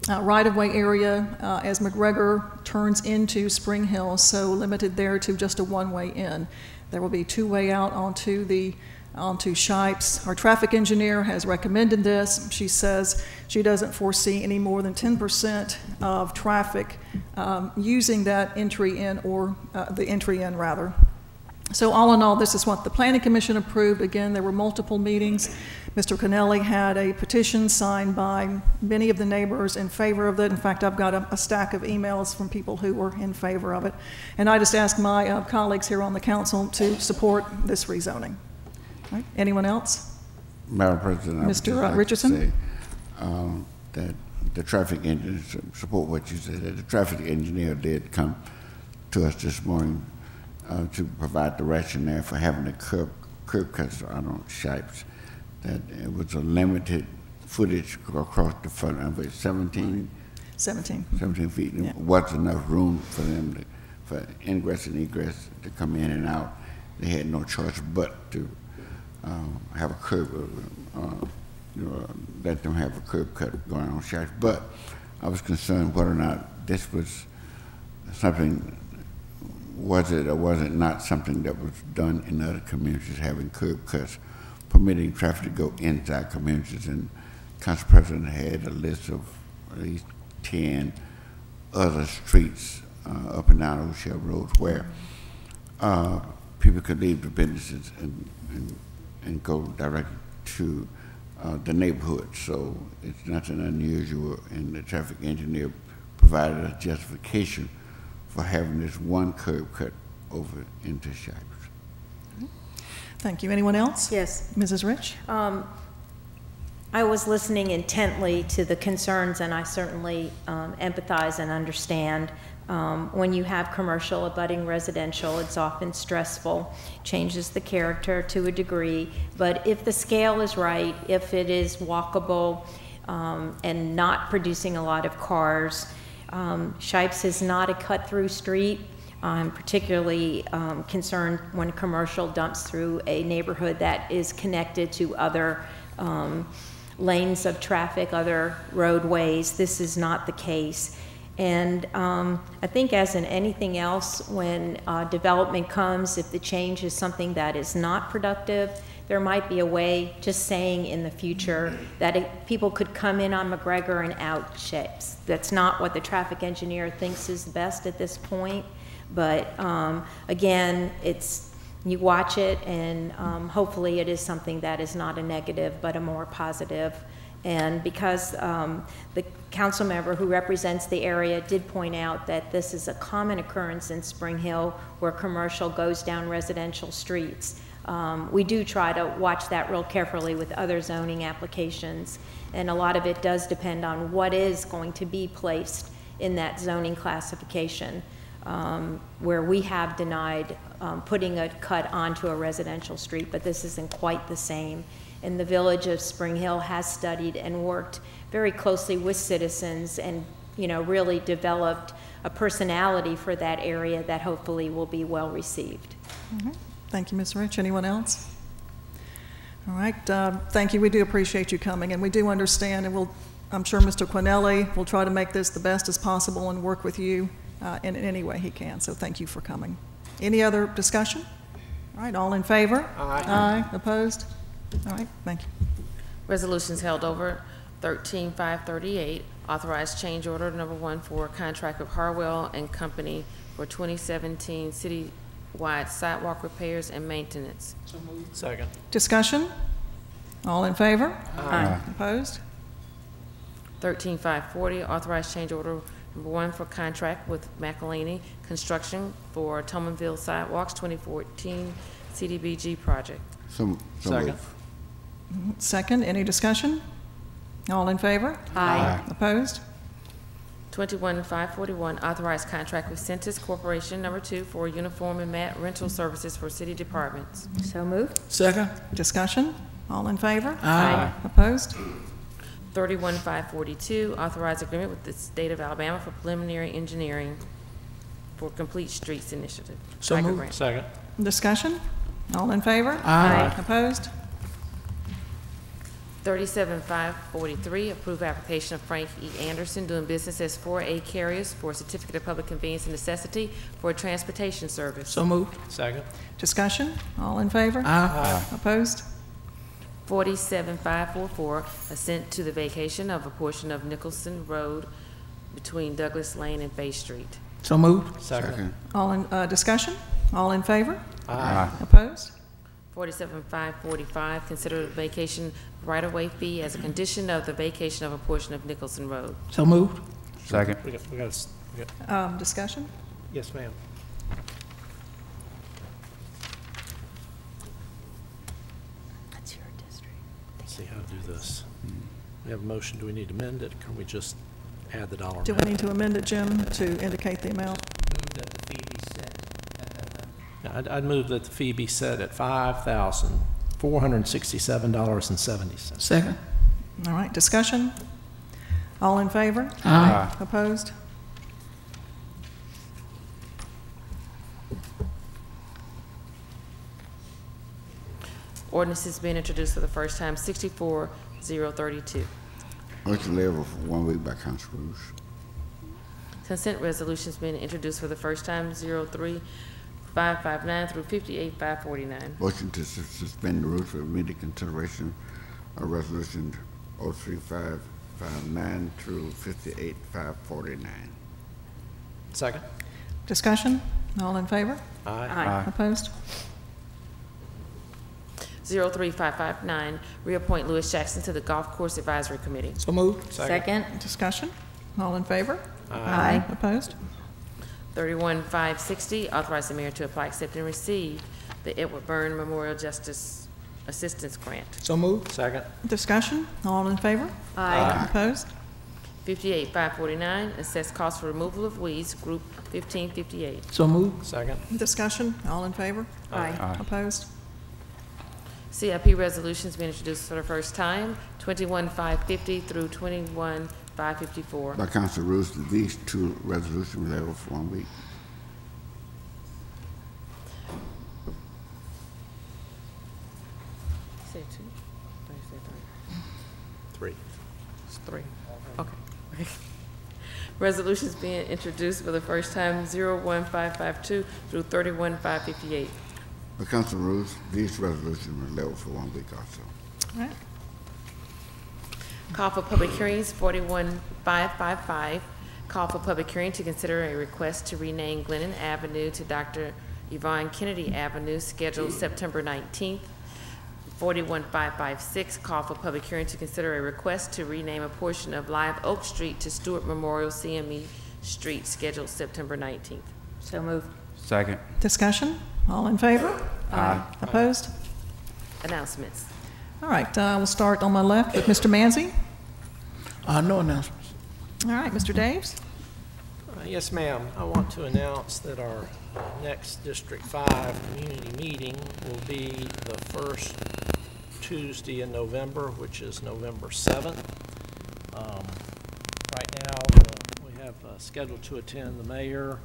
right-of-way area as McGregor turns into Spring Hill, so limited there to just a one-way in. There will be 2-way out onto Shipes. Our traffic engineer has recommended this. She says she doesn't foresee any more than 10% of traffic using that entry in, or the entry in rather. So all in all, this is what the Planning Commission approved. Again, there were multiple meetings. Mr. Quinelli had a petition signed by many of the neighbors in favor of it. In fact, I've got a stack of emails from people who were in favor of it. And I just ask my colleagues here on the council to support this rezoning. Right. Anyone else?
Madam President,
Mr. Richardson?
Say, that the traffic engineer, support what you said, that the traffic engineer did come to us this morning to provide the rationale for having the curb cuts on Shipes. That it was a limited footage across the front of it, 17 feet. Yeah. There wasn't enough room for them for ingress and egress to come in and out. They had no choice but to have a curb, let them have a curb cut going on Shipes. But I was concerned whether or not this was something, was it or was it not something that was done in other communities, having curb cuts, permitting traffic to go inside communities. And Council President had a list of at least 10 other streets up and down Old Shell Road where people could leave the businesses and go directly to the neighborhood. So it's nothing unusual, and the traffic engineer provided a justification for having this 1 curb cut over into Shipes.
Thank you. Anyone else?
Yes.
Mrs. Rich?
I was listening intently to the concerns, and I certainly empathize and understand. When you have commercial abutting residential, it's often stressful, changes the character to a degree, but if the scale is right, if it is walkable and not producing a lot of cars, Shipes is not a cut-through street. I'm particularly concerned when commercial dumps through a neighborhood that is connected to other lanes of traffic, other roadways. This is not the case. And I think, as in anything else, when development comes, if the change is something that is not productive, there might be a way, just saying in the future, that people could come in on McGregor and out Shapes. That's not what the traffic engineer thinks is best at this point. But again, you watch it, and hopefully it is something that is not a negative, but a more positive. And because the council member who represents the area did point out that this is a common occurrence in Spring Hill where commercial goes down residential streets, we do try to watch that real carefully with other zoning applications. And a lot of it does depend on what is going to be placed in that zoning classification, where we have denied putting a cut onto a residential street, but this isn't quite the same. And the village of Spring Hill has studied and worked very closely with citizens and, really developed a personality for that area that hopefully will be well received.
Thank you, Ms. Rich. Anyone else? All right, thank you. We do appreciate you coming, and we do understand, and I'm sure Mr. Quinelli will try to make this the best as possible and work with you in any way he can. So thank you for coming. Any other discussion? All right, all in favor?
Aye.
Aye. Opposed? All right, thank you.
Resolutions held over. 13-538, authorized change order number 1 for contract with Harwell and Company for 2017 city-wide sidewalk repairs and maintenance.
So moved. Second.
Discussion? All in favor?
Aye.
Opposed?
13-540, authorized change order number 1 for contract with McElhaney Construction for Tomanville Sidewalks 2014 CDBG project.
Second.
Second, any discussion? All in favor?
Aye.
Opposed?
21-541, authorized contract with Centus Corporation number 2 for uniform and mat rental services for city departments.
So moved.
Second.
Discussion? All in favor?
Aye.
Opposed?
31-542, authorized agreement with the state of Alabama for preliminary engineering for Complete Streets Initiative.
So
Tiger
moved.
grant.
Second.
Discussion? All in favor?
Aye.
Opposed?
37-543, approve application of Frank E. Anderson doing business as 4A Carriers for a certificate of public convenience and necessity for a transportation service.
So moved.
Second.
Discussion? All in favor?
Aye.
Opposed?
47-544, assent to the vacation of a portion of Nicholson Road between Douglas Lane and Bay Street.
So moved.
Second.
All in, discussion? All in favor?
Aye.
Opposed?
47-545, consider the vacation right-of-way fee as a condition of the vacation of a portion of Nicholson Road.
So moved.
Second.
We got.
Discussion?
Yes, ma'am.
That's your district.
Let's see how to do this. We have a motion. Do we need to amend it? Can we just add the dollar
Do we
amount?
need to amend it, Jim, to indicate the amount?
Yeah, I'd move that the fee be set at $5,467.70.
Second.
All right, discussion? All in favor?
Aye.
Opposed?
Ordinance is being introduced for the first time, 64032.
Motion level for 1 week by council rules.
Consent resolutions being introduced for the first time, 03559 through 58549.
Motion to suspend the rules for immediate consideration of resolution 03559 through 58549.
Second.
Discussion? All in favor?
Aye.
Opposed?
03559, reappoint Louis Jackson to the Golf Course Advisory Committee.
So moved.
Second.
Discussion? All in favor?
Aye.
Opposed?
31560, authorize the mayor to apply, accept, and receive the Edward Byrne Memorial Justice Assistance Grant.
So moved.
Second.
Discussion? All in favor?
Aye.
Opposed?
58549, assess cost for removal of weeds, Group 1558.
So moved.
Second.
Discussion? All in favor?
Aye.
Opposed?
CIP resolutions being introduced for the first time, 21550 through 21554.
By council rules, these two resolutions level for 1 week.
2, Thursday,
3.
It's 3. Okay. Resolutions being introduced for the first time, 01552 through 31558.
The council rules, these resolutions were leveled for 1 week also.
All right. Call for public hearings, 41555. Call for public hearing to consider a request to rename Glennon Avenue to Dr. Yvonne Kennedy Avenue, scheduled September 19th. 41556. Call for public hearing to consider a request to rename a portion of Live Oak Street to Stewart Memorial CME Street, scheduled September 19th.
So moved.
Second.
Discussion? All in favor?
Aye.
Opposed?
Announcements.
All right, we'll start on my left with Mr. Manzi.
No announcements.
All right, Mr. Daves.
Yes, ma'am. I want to announce that our next District 5 community meeting will be the first Tuesday in November, which is November 7th. Right now, we have scheduled to attend the mayor,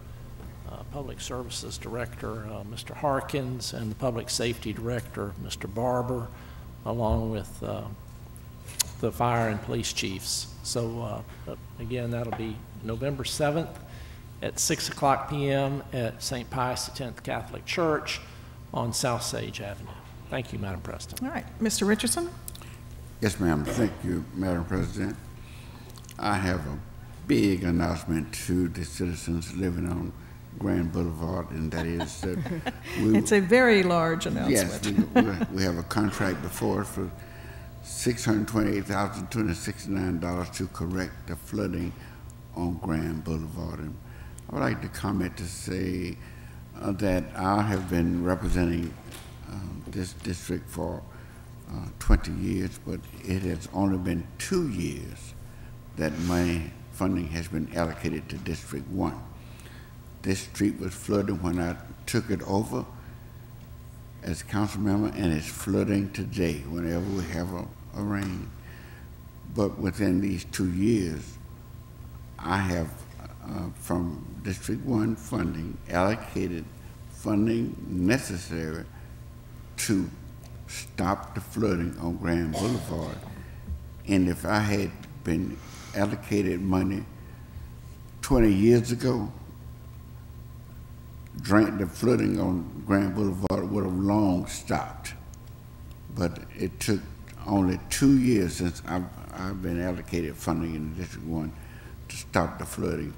Public Services Director, Mr. Harkins, and the Public Safety Director, Mr. Barber, along with the fire and police chiefs. So again, that'll be November 7th at 6 o'clock p.m. at St. Pius X Catholic Church on South Sage Avenue. Thank you, Madam President.
All right, Mr. Richardson.
Yes, ma'am. Thank you, Madam President. I have a big announcement to the citizens living on Grand Boulevard, and that is that
it's a very large announcement.
Yes, we have a contract before us for $628,269 to correct the flooding on Grand Boulevard. And I would like to comment to say that I have been representing this district for 20 years, but it has only been 2 years that funding has been allocated to District 1. This street was flooded when I took it over as council member, and it's flooding today whenever we have a rain. But within these 2 years, I have, from District 1 funding, allocated funding necessary to stop the flooding on Grand Boulevard. And if I had been allocated money 20 years ago, the flooding on Grand Boulevard would have long stopped. But it took only 2 years since I've been allocated funding in District 1 to stop the flooding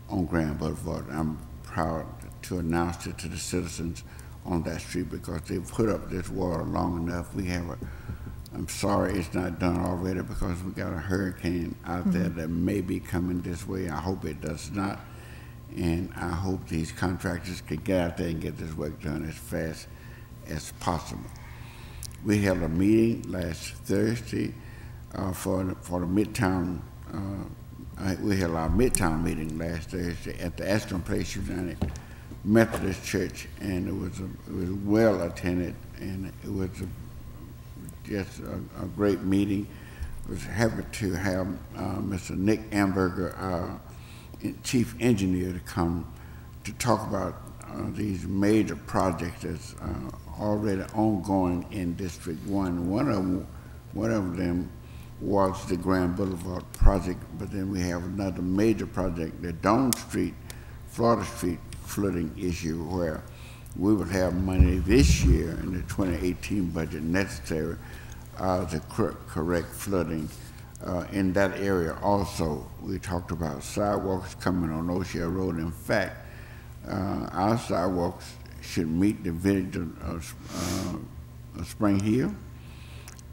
on Grand Boulevard. I'm proud to announce it to the citizens on that street because they've put up this water long enough. I'm sorry it's not done already because we got a hurricane out there that may be coming this way. I hope it does not. And I hope these contractors can get out there and get this work done as fast as possible. We held a meeting last Thursday for the Midtown. We held our Midtown meeting last Thursday at the Aston Place United Methodist Church, and it was well attended, and it was just a great meeting. I was happy to have Mr. Nick Amberger, our chief engineer, to come to talk about these major projects that's already ongoing in District 1. One of them was the Grand Boulevard project, but then we have another major project, the Dome Street, Florida Street flooding issue, where we will have money this year in the 2018 budget necessary to correct flooding in that area. Also, we talked about sidewalks coming on O'Shea Road. In fact, our sidewalks should meet the village of Spring Hill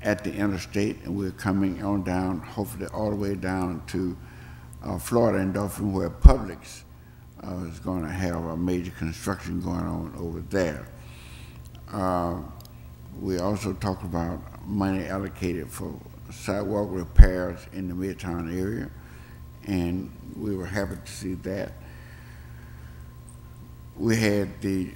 at the interstate, and we're coming on down, hopefully all the way down to Florida and Dolphin, where Publix is going to have a major construction going on over there. We also talked about money allocated for sidewalk repairs in the Midtown area, and we were happy to see that. We had the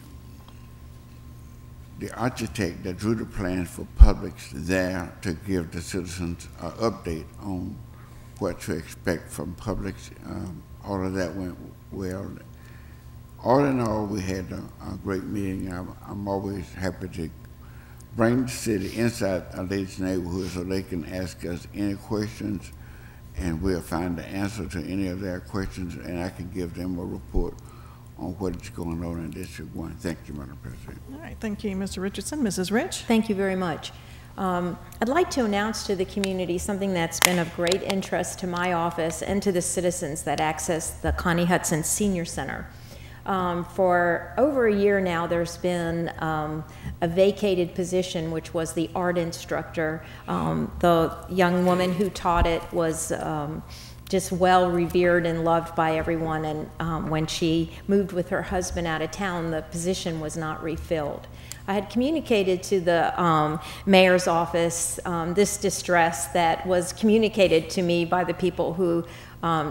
architect that drew the plans for Publix there to give the citizens an update on what to expect from Publix. All of that went well. All in all, we had a great meeting. I'm always happy to bring the city inside of these neighborhoods so they can ask us any questions, and we'll find the answer to any of their questions, and I can give them a report on what is going on in District 1. Thank you, Madam President.
All right, thank you, Mr. Richardson. Mrs. Rich?
Thank you very much. I'd like to announce to the community something that's been of great interest to my office and to the citizens that access the Connie Hudson Senior Center. For over a year now, there's been a vacated position, which was the art instructor. The young woman who taught it was just well revered and loved by everyone, and when she moved with her husband out of town, the position was not refilled. I had communicated to the mayor's office this distress that was communicated to me by the people who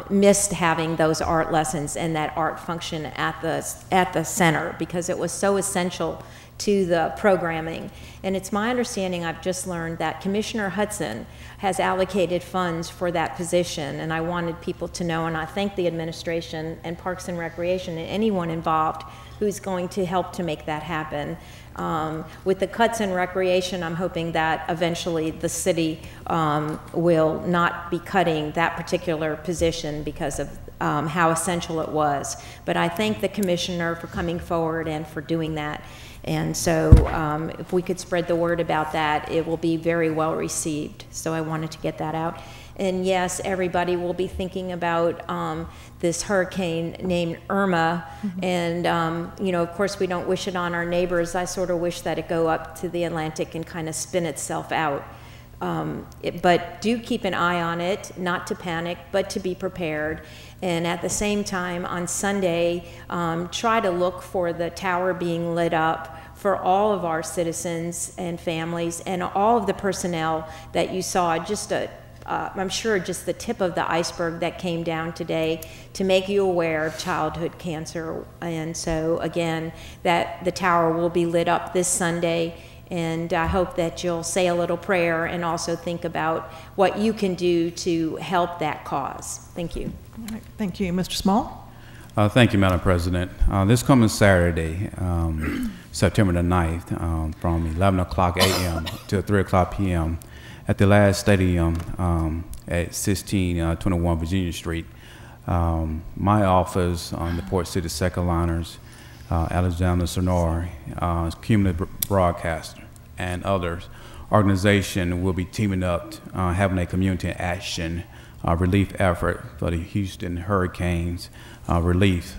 missed having those art lessons and that art function at the center, because it was so essential to the programming. And it's my understanding, I've just learned, that Commissioner Hudson has allocated funds for that position, and I wanted people to know, and I thank the administration and Parks and Recreation and anyone involved who's going to help to make that happen. With the cuts in recreation, I'm hoping that eventually the city will not be cutting that particular position because of how essential it was. But I thank the commissioner for coming forward and for doing that. And so if we could spread the word about that, it will be very well received. So I wanted to get that out. And yes, everybody will be thinking about this hurricane named Irma. Mm-hmm. And, you know, of course, we don't wish it on our neighbors. I sort of wish that it go up to the Atlantic and kind of spin itself out. But do keep an eye on it, not to panic, but to be prepared. And at the same time, on Sunday, try to look for the tower being lit up for all of our citizens and families and all of the personnel that you saw. Just I'm sure just the tip of the iceberg that came down today to make you aware of childhood cancer. And so again, that the tower will be lit up this Sunday, and I hope that you'll say a little prayer and also think about what you can do to help that cause. Thank you.
All right. Thank you. Mr. Small?
Thank you, Madam President. This coming Saturday, September the 9th, from 11 o'clock a.m. to 3 o'clock p.m. at the last stadium at 1621 Virginia Street. My office on the Port City Second Liners, Alexander Sonor, Cumulative Broadcaster, and others, organization will be teaming up, having a community action relief effort for the Houston Hurricanes relief.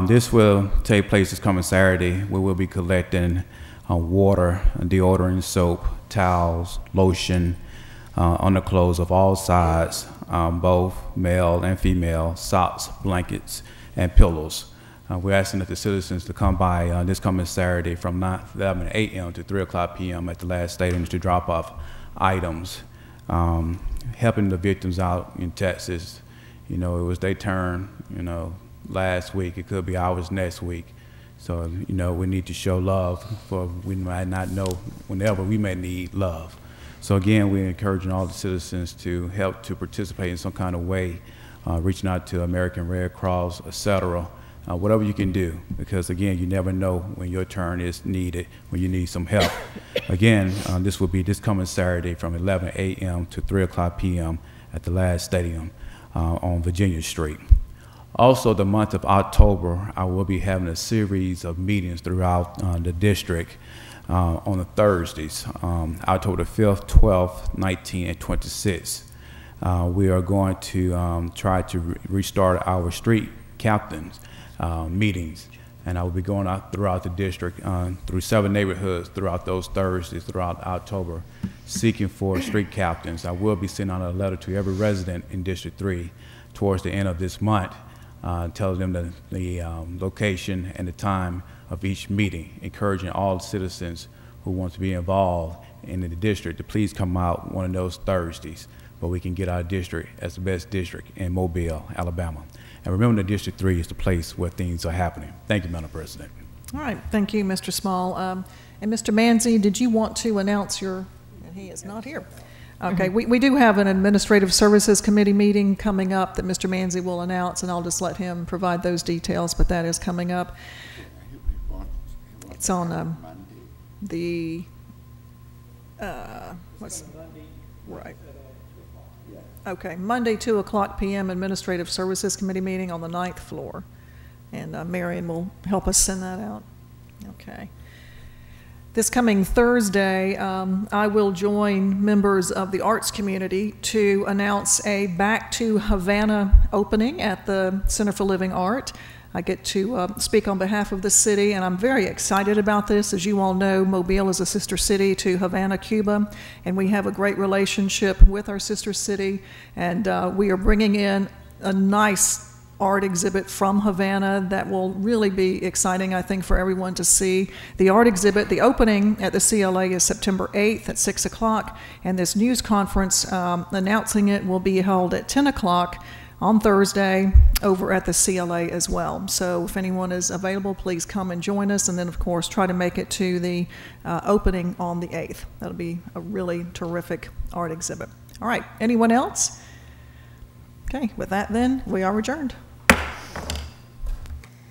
This will take place this coming Saturday. We will be collecting water, deodorant, soap, towels, lotion, underclothes of all sizes, both male and female, socks, blankets, and pillows. We're asking that the citizens to come by this coming Saturday from 11 a.m. to 3 o'clock p.m. at the last stadiums to drop off items, helping the victims out in Texas. You know, it was their turn, you know, last week. It could be ours next week. So, you know, we need to show love, for we might not know whenever we may need love. So again, we're encouraging all the citizens to help to participate in some kind of way, reaching out to American Red Cross, etc. Whatever you can do, because again, you never know when your turn is needed, when you need some help. Again, this will be this coming Saturday from 11 a.m. to 3 o'clock p.m. at the last stadium on Virginia Street. Also, the month of October, I will be having a series of meetings throughout the district on the Thursdays, October 5th, 12th, 19th, and 26th. We are going to try to restart our street captains meetings, and I will be going out throughout the district through 7 neighborhoods throughout those Thursdays throughout October, seeking for street captains. I will be sending out a letter to every resident in District 3 towards the end of this month, telling them the location and the time of each meeting, encouraging all citizens who want to be involved in the district to please come out one of those Thursdays, but we can get our district as the best district in Mobile, Alabama. And remember, the District 3 is the place where things are happening. Thank you, Madam President.
All right, thank you, Mr. Small. And Mr. Manzi, did you want to announce your, and he is not here. Okay, we do have an Administrative Services Committee meeting coming up that Mr. Manzi will announce, and I'll just let him provide those details, but that is coming up. It's on the Right. Okay, Monday, 2:00 p.m. Administrative Services Committee meeting on the 9th floor. And Marion will help us send that out. Okay. This coming Thursday, I will join members of the arts community to announce a Back to Havana opening at the Center for Living Art. I get to speak on behalf of the city, and I'm very excited about this. As you all know, Mobile is a sister city to Havana, Cuba, and we have a great relationship with our sister city, and we are bringing in a nice art exhibit from Havana that will really be exciting, I think, for everyone to see. The art exhibit, the opening at the CLA is September 8th at 6 o'clock, and this news conference announcing it will be held at 10 o'clock on Thursday over at the CLA as well. So if anyone is available, please come and join us, and then, of course, try to make it to the opening on the 8th. That'll be a really terrific art exhibit. All right, anyone else? Okay, with that then, we are adjourned.